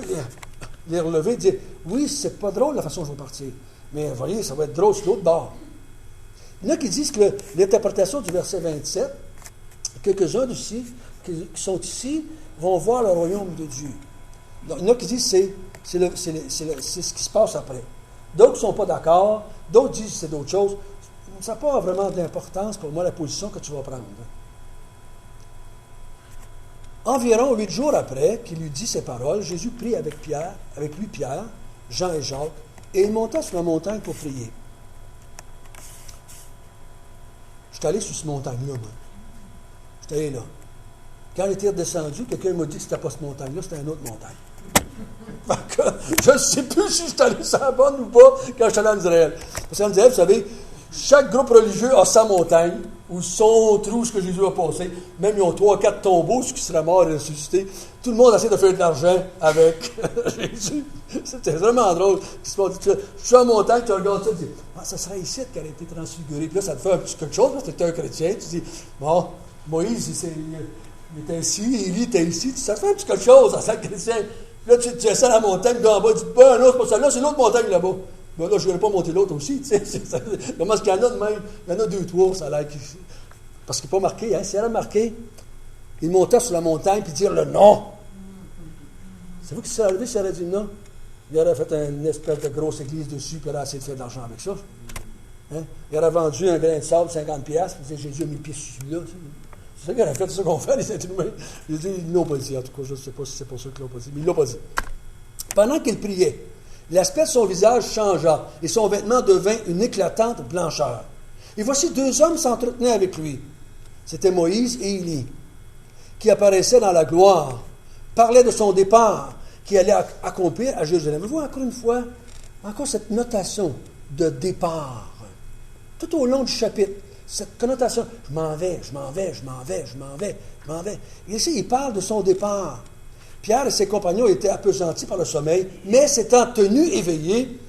les relever et dire, oui, c'est pas drôle la façon dont je vais partir, mais vous voyez, ça va être drôle sur l'autre bord. Il y en a qui disent que l'interprétation du verset 27, quelques-uns d'ici, qui sont ici, vont voir le royaume de Dieu. Donc, il y en a qui disent que c'est ce qui se passe après. D'autres ne sont pas d'accord, d'autres disent que c'est d'autres choses. Ça n'a pas vraiment d'importance pour moi la position que tu vas prendre. Environ 8 jours après qu'il lui dit ces paroles, Jésus prit avec lui Pierre, Jean et Jacques, et il monta sur la montagne pour prier. Je suis allé sur cette montagne-là, moi. Je suis allé là. Quand il était redescendu, quelqu'un m'a dit que ce n'était pas cette montagne-là, c'était une autre montagne. Fait que, je ne sais plus si je suis allé sur la bonne ou pas quand je suis allé en Israël. Parce qu'en Israël, vous savez, chaque groupe religieux a sa montagne, ou son trou, ce que Jésus a passé. Même ils ont 3-4 tombeaux, ce qui serait mort et ressuscité. Tout le monde essaie de faire de l'argent avec Jésus. C'était vraiment drôle. Je suis sur la montagne, tu regardes ça, tu dis, ça serait ici qu'elle a été transfigurée. Puis là, ça te fait un petit quelque chose, parce que tu es un chrétien. Tu dis, bon, Moïse, il était ici, Élie était ici. Ça te fait un petit quelque chose, en tant que chrétien. Là, tu descends la montagne, en bas, tu dis, ben non, c'est pas celle-là, c'est l'autre montagne là-bas. Ben là, je ne vais pas monter l'autre aussi. Tu sais, comment est-ce qu'il y en a de même? Il y en a 2-3, ça a l'air. Parce qu'il n'est pas marqué, hein? S'il y en a marqué, il montait sur la montagne puis dire le nom. C'est vous qui s'est arrivé s'il aurait dit non? Il aurait fait une espèce de grosse église dessus, puis il aurait essayé de faire de l'argent avec ça. Hein? Il aurait vendu un grain de sable, 50$, puis il disait Jésus a mis le pied sur celui-là. C'est ça qu'il aurait fait, c'est ça qu'on fait, les êtres humains. Ils ne l'ont pas dit, en tout cas, je ne sais pas si c'est pour ça qu'ils ne l'ont pas dit, mais ils ne l'ont pas dit. Pendant qu'il priait, l'aspect de son visage changea, et son vêtement devint une éclatante blancheur. Et voici 2 hommes s'entretenaient avec lui. C'était Moïse et Élie, qui apparaissaient dans la gloire, parlaient de son départ, qui allait accomplir à Jérusalem. Vous voyez encore une fois, encore cette notation de départ. Tout au long du chapitre, cette connotation, je m'en vais, je m'en vais, je m'en vais, je m'en vais, je m'en vais. Et ici, il parle de son départ. Pierre et ses compagnons étaient appesantis par le sommeil, mais s'étant tenus éveillés,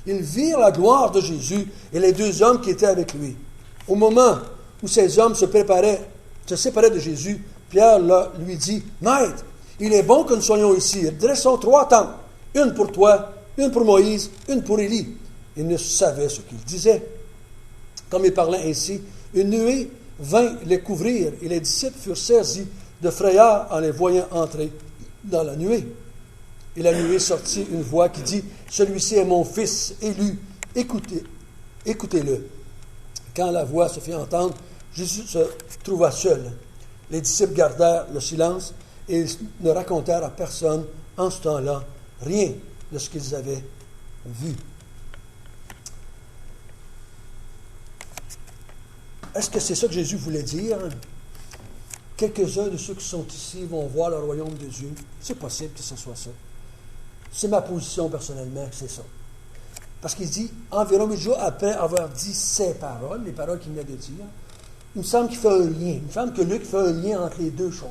ils virent la gloire de Jésus et les 2 hommes qui étaient avec lui. Au moment où ces hommes se séparaient de Jésus, Pierre lui dit, « Maître, il est bon que nous soyons ici. Dressons 3 tentes, une pour toi, une pour Moïse, une pour Élie. » Ils ne savaient ce qu'il disait. Comme il parlait ainsi, une nuée vint les couvrir et les disciples furent saisis de frayeur en les voyant entrer dans la nuée. Et la nuée sortit une voix qui dit, « Celui-ci est mon fils élu, écoutez-le. » Quand la voix se fit entendre, Jésus se trouva seul. Les disciples gardèrent le silence et ils ne racontèrent à personne en ce temps-là rien de ce qu'ils avaient vu. Est-ce que c'est ça que Jésus voulait dire? Quelques-uns de ceux qui sont ici vont voir le royaume de Dieu. C'est possible que ce soit ça. C'est ma position personnellement que c'est ça. Parce qu'il dit, environ 8 jours après avoir dit ces paroles, les paroles qu'il venait de dire, il me semble qu'il fait un lien. Il me semble que Luc fait un lien entre les deux choses.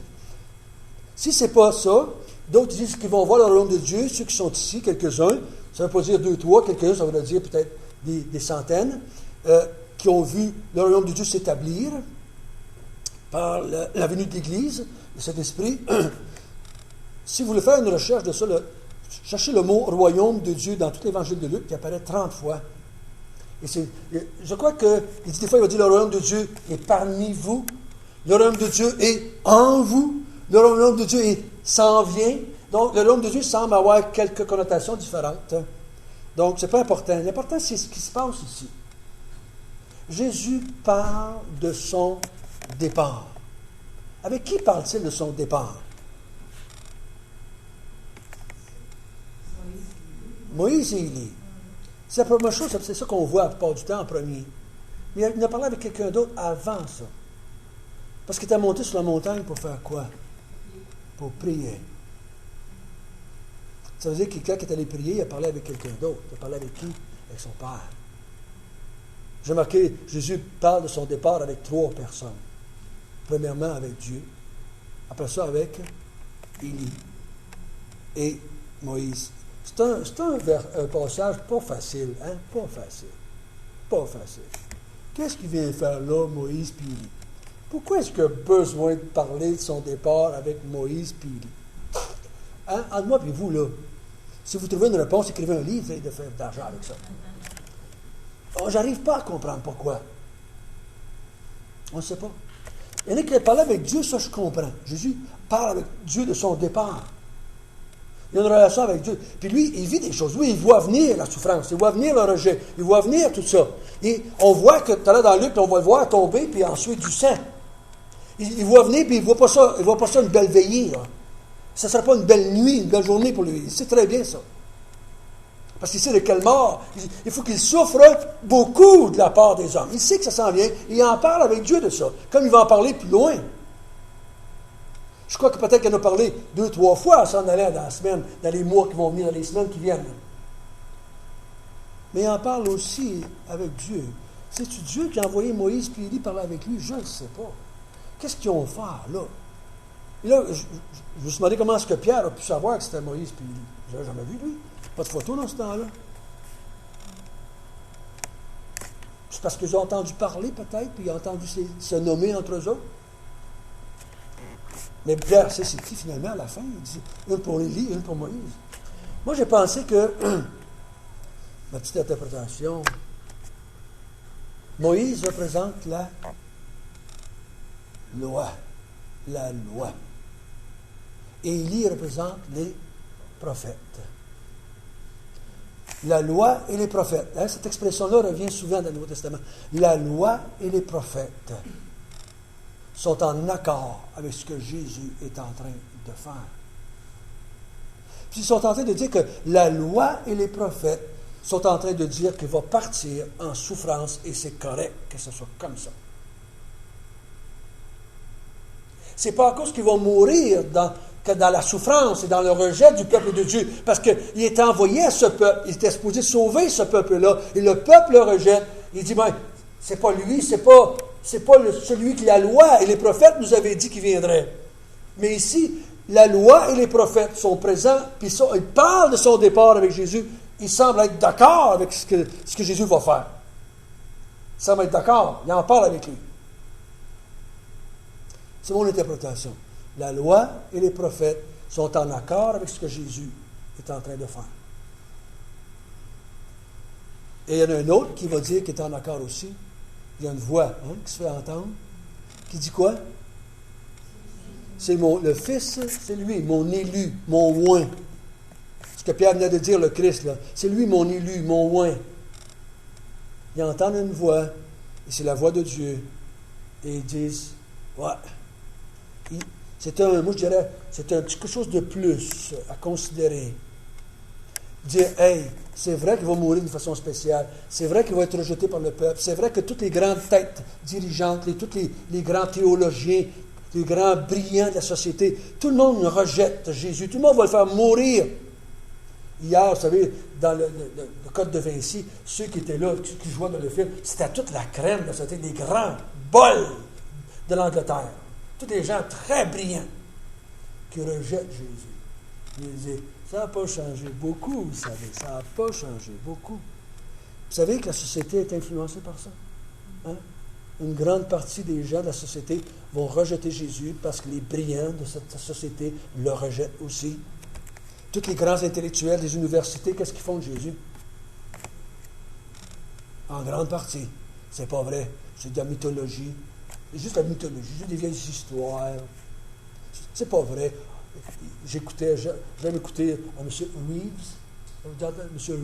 Si ce n'est pas ça, d'autres disent qu'ils vont voir le royaume de Dieu, ceux qui sont ici, quelques-uns, ça ne veut pas dire 2, 3, quelques-uns, ça veut dire peut-être des centaines, qui ont vu le royaume de Dieu s'établir par la venue de l'Église, de cet esprit. Si vous voulez faire une recherche de ça, cherchez le mot royaume de Dieu dans tout l'évangile de Luc, qui apparaît 30 fois. Je crois qu'il dit des fois, il va dire le royaume de Dieu est parmi vous, le royaume de Dieu est en vous, le royaume de Dieu s'en vient. Donc, le royaume de Dieu semble avoir quelques connotations différentes. Donc, ce n'est pas important. L'important, c'est ce qui se passe ici. Jésus parle de son départ. Avec qui parle-t-il de son départ? Moïse et Élie. C'est la première chose, c'est ça qu'on voit la plupart du temps en premier. Mais il a parlé avec quelqu'un d'autre avant ça. Parce qu'il était monté sur la montagne pour faire quoi? Pour prier. Ça veut dire que quand il est allé prier, il a parlé avec quelqu'un d'autre. Il a parlé avec qui? Avec son Père. J'ai remarqué, Jésus parle de son départ avec 3 personnes. Premièrement avec Dieu. Après ça avec Élie et Moïse. C'est un passage pas facile, hein? Pas facile. Pas facile. Qu'est-ce qu'il vient faire là, Moïse puis Élie? Pourquoi est-ce qu'il a besoin de parler de son départ avec Moïse puis Élie? Hein? Entre moi et vous, là, si vous trouvez une réponse, écrivez un livre de faire d'argent avec ça. Oh, j'arrive pas à comprendre pourquoi. On ne sait pas. Il y en a qui parlent avec Dieu, ça je comprends. Jésus parle avec Dieu de son départ. Il y a une relation avec Dieu. Puis lui, il vit des choses. Lui, il voit venir la souffrance, il voit venir le rejet, il voit venir tout ça. Et on voit que tout à l'heure dans Luc, on va le voir tomber, puis ensuite du sang. Il voit venir, puis il ne voit pas ça une belle veillée. Là. Ça ne sera pas une belle nuit, une belle journée pour lui. Il sait très bien ça. Parce qu'il sait de quelle mort. Il faut qu'il souffre beaucoup de la part des hommes. Il sait que ça s'en vient. Il en parle avec Dieu de ça. Comme il va en parler plus loin. Je crois que peut-être qu'il en a parlé 2, 3 fois à s'en aller dans la semaine, dans les mois qui vont venir, dans les semaines qui viennent. Mais il en parle aussi avec Dieu. C'est-tu Dieu qui a envoyé Moïse puis Élie parler avec lui? Je ne sais pas. Qu'est-ce qu'ils ont fait là? Et là, je me suis demandé comment est-ce que Pierre a pu savoir que c'était Moïse puis Élie. Je n'avais jamais vu, lui. Pas de photo dans ce temps-là. C'est parce qu'ils ont entendu parler, peut-être, puis ils ont entendu se nommer entre eux autres. Mais Pierre, c'est qui finalement à la fin? Il dit une pour Élie, une pour Moïse. Moi, j'ai pensé que, ma petite interprétation, Moïse représente la loi. La loi. Et Élie représente les prophètes. La loi et les prophètes. Hein, cette expression-là revient souvent dans le Nouveau Testament. La loi et les prophètes sont en accord avec ce que Jésus est en train de faire. Puis ils sont en train de dire que la loi et les prophètes sont en train de dire qu'il va partir en souffrance et c'est correct que ce soit comme ça. C'est pas à cause qu'il va mourir que dans la souffrance et dans le rejet du peuple de Dieu, parce qu'il est envoyé à ce peuple, il était supposé sauver ce peuple-là, et le peuple le rejette. Il dit, ben, c'est pas lui, c'est pas celui qui la loi et les prophètes nous avaient dit qu'il viendrait. Mais ici, la loi et les prophètes sont présents, puis ils parlent de son départ avec Jésus. Ils semblent être d'accord avec ce que Jésus va faire. Ils semblent être d'accord. Ils en parlent avec lui. C'est mon interprétation. La loi et les prophètes sont en accord avec ce que Jésus est en train de faire. Et il y en a un autre qui va dire qu'il est en accord aussi. Il y a une voix qui se fait entendre, qui dit quoi? C'est le Fils, c'est lui, mon élu, mon oint. Ce que Pierre venait de dire, le Christ, là. C'est lui, mon élu, mon oint. Ils entendent une voix, et c'est la voix de Dieu. Et ils disent, ouais. Moi je dirais, c'est quelque chose de plus à considérer. Dire, hey, c'est vrai qu'il va mourir d'une façon spéciale. C'est vrai qu'il va être rejeté par le peuple. C'est vrai que toutes les grandes têtes dirigeantes, tous les grands théologiens, les grands brillants de la société, tout le monde rejette Jésus. Tout le monde va le faire mourir. Hier, vous savez, dans le Code de Vinci, ceux qui étaient là, qui jouaient dans le film, c'était toute la crème, c'était des grands bols de l'Angleterre. Tous des gens très brillants qui rejettent Jésus. Ils disaient, ça n'a pas changé beaucoup, vous savez, ça n'a pas changé beaucoup. Vous savez que la société est influencée par ça. Hein? Une grande partie des gens de la société vont rejeter Jésus parce que les brillants de cette société le rejettent aussi. Tous les grands intellectuels des universités, qu'est-ce qu'ils font de Jésus? En grande partie. C'est pas vrai. C'est de la mythologie. C'est juste la mythologie, juste des vieilles histoires. C'est pas vrai. J'aime écouter M.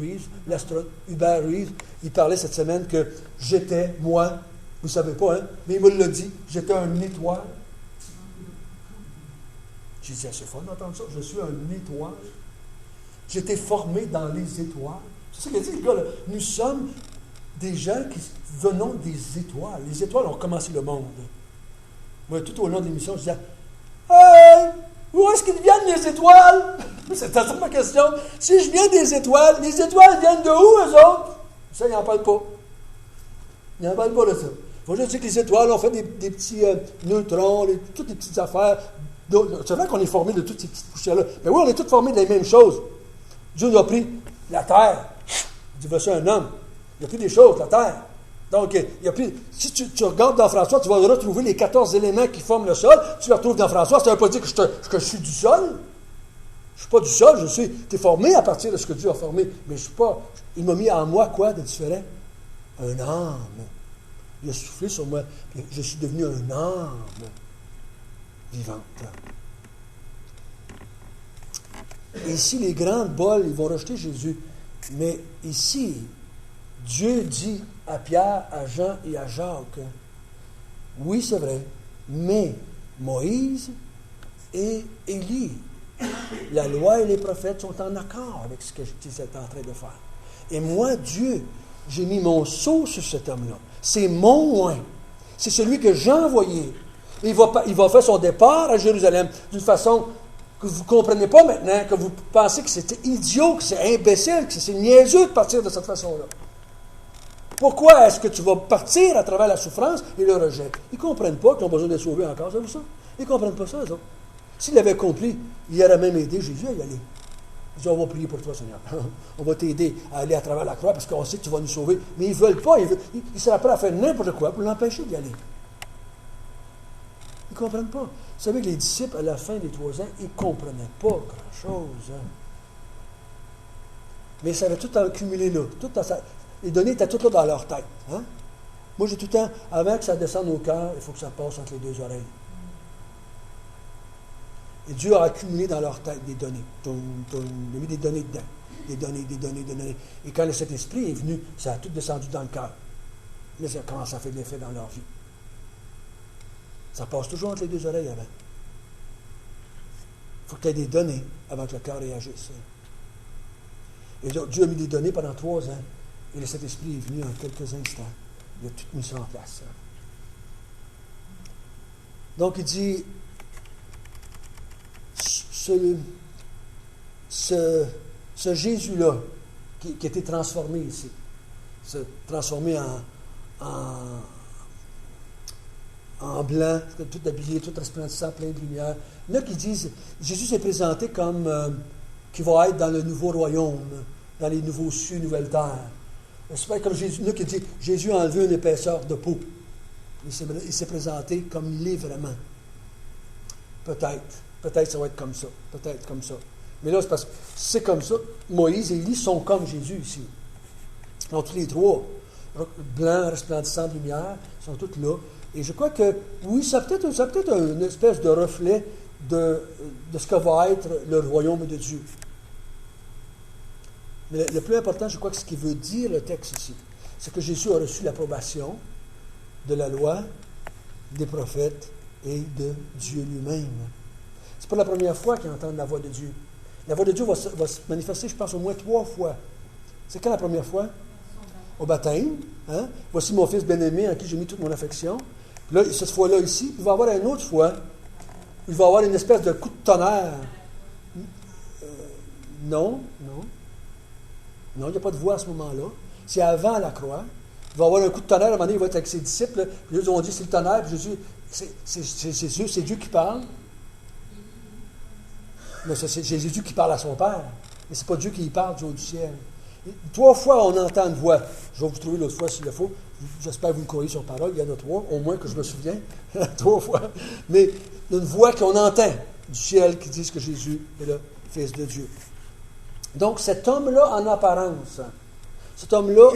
Reeves, l'astronaute Hubert Reeves. Il parlait cette semaine que j'étais, moi, vous ne savez pas, hein, mais il me l'a dit, j'étais une étoile. J'ai dit, c'est fun d'entendre ça, je suis une étoile. J'étais formé dans les étoiles. C'est ça qu'il a dit, le gars, là. Nous sommes des gens qui venons des étoiles. Les étoiles ont commencé le monde. Moi, tout au long de l'émission, je disais, hey! Où est-ce qu'ils viennent les étoiles? C'était ça ma question. Si je viens des étoiles, les étoiles viennent de où, eux autres? Ça, ils n'en parlent pas. Ils n'en parlent pas de ça. Il faut juste dire que les étoiles ont fait des petits neutrons, toutes les petites affaires. C'est vrai qu'on est formé de toutes ces petites poussières-là. Mais oui, on est tous formés de la même chose. Dieu nous a pris la terre. Il dit, voici un homme. Il a pris des choses, la terre. Donc, il a pris, si tu regardes dans François, tu vas retrouver les 14 éléments qui forment le sol. Tu les retrouves dans François. Ça ne veut pas dire que je suis du sol. Je ne suis pas du sol. Tu es formé à partir de ce que Dieu a formé. Mais je ne suis pas. Il m'a mis en moi quoi de différent? Un âme. Il a soufflé sur moi. Je suis devenu un âme vivante. Et ici, les grandes bols, ils vont rejeter Jésus. Mais ici, Dieu dit à Pierre, à Jean et à Jacques, oui, c'est vrai, mais Moïse et Élie, la loi et les prophètes sont en accord avec ce que tu es en train de faire. Et moi, Dieu, j'ai mis mon sceau sur cet homme-là. C'est mon oint. C'est celui que j'ai envoyé. Et il va faire son départ à Jérusalem d'une façon que vous ne comprenez pas maintenant, que vous pensez que c'était idiot, que c'est imbécile, que c'est niaiseux de partir de cette façon-là. Pourquoi est-ce que tu vas partir à travers la souffrance et le rejet? Ils ne comprennent pas qu'ils ont besoin d'être sauvés encore, savez-vous ça? Ils ne comprennent pas ça, eux autres. S'ils l'avaient compris, il aurait même aidé Jésus à y aller. Ils disent, on va prier pour toi, Seigneur. On va t'aider à aller à travers la croix parce qu'on sait que tu vas nous sauver. Mais ils ne veulent pas. Ils seraient prêts à faire n'importe quoi pour l'empêcher d'y aller. Ils ne comprennent pas. Vous savez que les disciples, à la fin des 3 ans, ils ne comprenaient pas grand-chose. Hein. Mais ça avait tout accumulé là. Les données étaient toutes là dans leur tête. Hein? Moi, j'ai tout le temps, avant que ça descende au cœur, il faut que ça passe entre les 2 oreilles. Et Dieu a accumulé dans leur tête des données. Il a mis des données dedans. Des données. Et quand le Saint-Esprit est venu, ça a tout descendu dans le cœur. Mais ça commence à faire de l'effet dans leur vie. Ça passe toujours entre les 2 oreilles avant. Il faut que tu aies des données avant que le cœur réagisse. Et donc, Dieu a mis des données pendant 3 ans. Et le Saint-Esprit est venu en quelques instants. Il a tout mis ça en place. Donc, il dit, ce Jésus-là, qui a été transformé ici, transformé en blanc, tout habillé, tout resplendissant, plein de lumière. Là, qui disent, Jésus s'est présenté comme qui va être dans le nouveau royaume, dans les nouveaux cieux, nouvelles terres. C'est pas comme Jésus, là, qui dit, Jésus a enlevé une épaisseur de peau. Il s'est présenté comme il est vraiment. Peut-être ça va être comme ça. Peut-être comme ça. Mais là, c'est parce que c'est comme ça. Moïse et Élie sont comme Jésus ici. Ils ont tous les 3. Blancs, resplendissants de lumière, ils sont tous là. Et je crois que, oui, ça a peut-être une espèce de reflet de ce que va être le royaume de Dieu. Mais le plus important, je crois que ce qu'il veut dire le texte ici, c'est que Jésus a reçu l'approbation de la loi, des prophètes et de Dieu lui-même. C'est pas la première fois qu'ils entendent la voix de Dieu. La voix de Dieu va se manifester, je pense, au moins 3 fois. C'est quand la première fois? Au baptême. Hein? Voici mon fils bien-aimé en qui j'ai mis toute mon affection. Puis là, cette fois-là ici, il va y avoir une autre fois. Il va y avoir une espèce de coup de tonnerre. Non. Non, il n'y a pas de voix à ce moment-là. C'est avant la croix. Il va y avoir un coup de tonnerre, à un moment donné, il va être avec ses disciples. Puis ils ont dit, c'est le tonnerre. Puis Jésus, c'est Dieu qui parle. Mais c'est Jésus qui parle à son Père. Et c'est pas Dieu qui y parle du haut du ciel. Et 3 fois, on entend une voix. Je vais vous trouver l'autre fois s'il le faut. J'espère que vous me croyez sur parole. Il y en a 3, au moins que je me souviens. 3 fois. Mais une voix qu'on entend du ciel qui dit que Jésus est le Fils de Dieu. Donc, cet homme-là, en apparence, cet homme-là,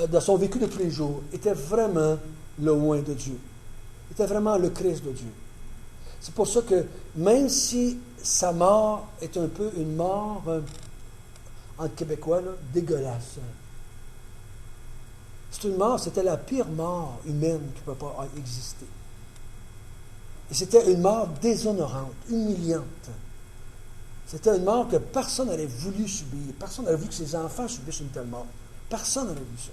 dans son vécu de tous les jours, était vraiment le oint de Dieu. Il était vraiment le Christ de Dieu. C'est pour ça que, même si sa mort est un peu une mort, en québécois, là, dégueulasse. C'est une mort, c'était la pire mort humaine qui ne peut pas exister. Et c'était une mort déshonorante, humiliante. C'était une mort que personne n'aurait voulu subir. Personne n'aurait voulu que ses enfants subissent une telle mort. Personne n'aurait voulu ça.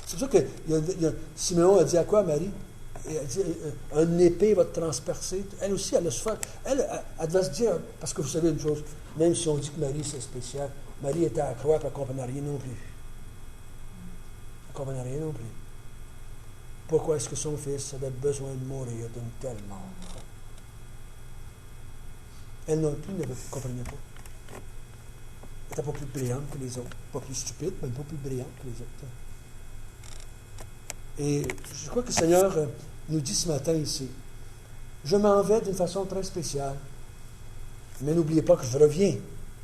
C'est pour ça que Siméon a dit à quoi, Marie? Elle a dit, une épée va te transpercer. Elle aussi, elle a souffert. Elle devait se dire, parce que vous savez une chose, même si on dit que Marie, c'est spécial, Marie était à la croix et elle ne comprenait rien non plus. Elle ne comprenait rien non plus. Pourquoi est-ce que son fils avait besoin de mourir d'une telle mort? Elle non plus ne comprenait pas. Elle n'était pas plus brillante que les autres. Pas plus stupide, mais pas plus brillante que les autres. Et je crois que le Seigneur nous dit ce matin ici, je m'en vais d'une façon très spéciale. Mais n'oubliez pas que je reviens.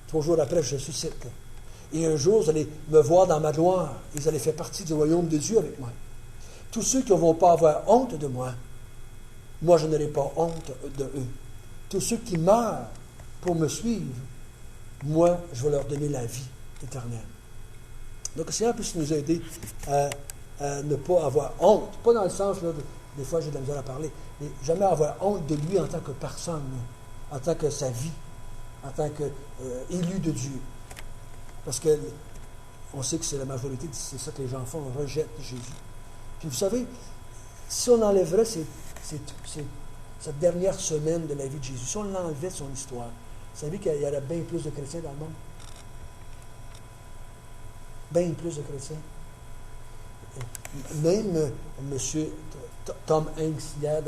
3 jours après, je ressuscite. Et un jour, vous allez me voir dans ma gloire. Et vous allez faire partie du royaume de Dieu avec moi. Tous ceux qui ne vont pas avoir honte de moi, moi, je n'aurai pas honte de eux. Tous ceux qui meurent pour me suivre, moi, je vais leur donner la vie éternelle. Donc, le Seigneur puisse nous aider à ne pas avoir honte. Pas dans le sens, là, des fois j'ai de la misère à parler, mais jamais avoir honte de lui en tant que personne, en tant que sa vie, en tant qu'élu de Dieu. Parce qu'on sait que c'est la majorité, c'est ça que les gens font, on rejette Jésus. Puis vous savez, si on enlèverait cette dernière semaine de la vie de Jésus, si on l'enlevait de son histoire, vous savez qu'il y aurait bien plus de chrétiens dans le monde? Bien plus de chrétiens. Même M. Tom Hanks, hier,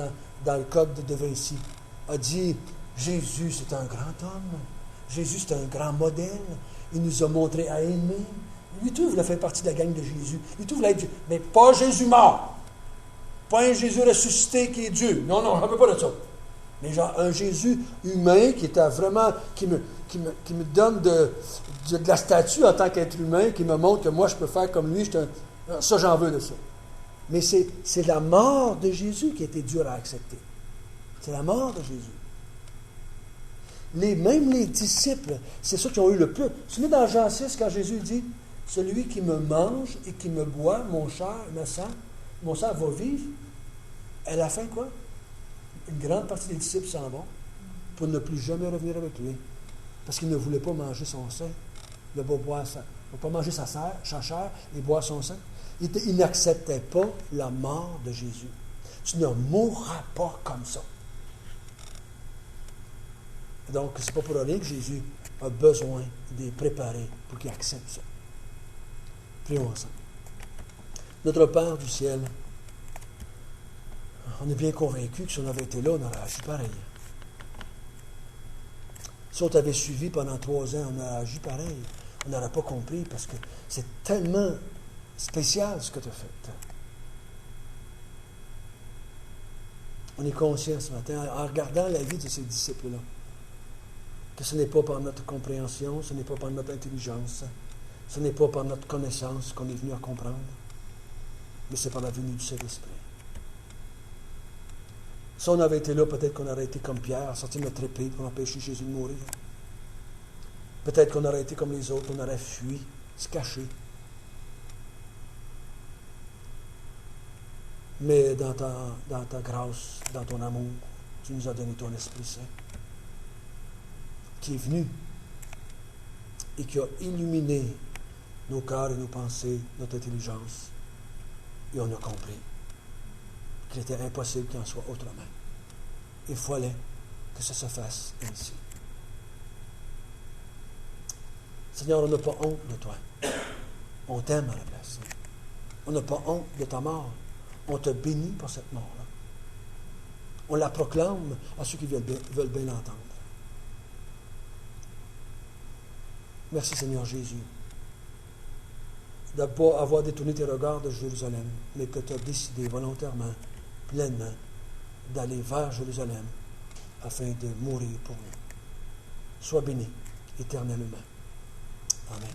dans le Code de Vinci, a dit, Jésus, c'est un grand homme. Jésus, c'est un grand modèle. Il nous a montré à aimer. Lui, tout, il voulait faire partie de la gang de Jésus. Lui, tout, voulait être Dieu. Mais pas Jésus mort. Pas un Jésus ressuscité qui est Dieu. Non, non, on ne veut pas de ça. Mais genre, un Jésus humain qui était vraiment, qui me donne de la statue en tant qu'être humain, qui me montre que moi, je peux faire comme lui. Ça, j'en veux de ça. Mais c'est la mort de Jésus qui a été dure à accepter. C'est la mort de Jésus. Même les disciples, c'est ceux qui ont eu le plus. Vous vous souvenez dans Jean 6, quand Jésus dit, celui qui me mange et qui me boit, mon sang va vivre. À la fin, quoi? Une grande partie des disciples s'en vont pour ne plus jamais revenir avec lui. Parce qu'ils ne voulaient pas manger son sang. Ils ne voulaient pas manger sa chair et boire son sang. Ils n'acceptaient pas la mort de Jésus. Tu ne mourras pas comme ça. Donc, ce n'est pas pour rien que Jésus a besoin de les préparer pour qu'ils acceptent ça. Prions ensemble. Notre Père du ciel, on est bien convaincus que si on avait été là, on aurait agi pareil. Si on t'avait suivi pendant 3 ans, on aurait agi pareil. On n'aurait pas compris parce que c'est tellement spécial ce que tu as fait. On est conscient ce matin, en regardant la vie de ces disciples-là, que ce n'est pas par notre compréhension, ce n'est pas par notre intelligence, ce n'est pas par notre connaissance qu'on est venu à comprendre, mais c'est par la venue du Saint-Esprit. Si on avait été là, peut-être qu'on aurait été comme Pierre, sorti notre épée pour empêcher Jésus de mourir. Peut-être qu'on aurait été comme les autres, on aurait fui, se caché. Mais dans ta grâce, dans ton amour, tu nous as donné ton Esprit Saint, qui est venu et qui a illuminé nos cœurs et nos pensées, notre intelligence. Et on a compris qu'il était impossible qu'il en soit autrement. Il fallait que ça se fasse ainsi. Seigneur, on n'a pas honte de toi. On t'aime à la place. On n'a pas honte de ta mort. On te bénit pour cette mort-là. On la proclame à ceux qui veulent bien l'entendre. Merci Seigneur Jésus de ne pas avoir détourné tes regards de Jérusalem, mais que tu as décidé volontairement, pleinement, d'aller vers Jérusalem afin de mourir pour nous. Sois béni éternellement. Amen.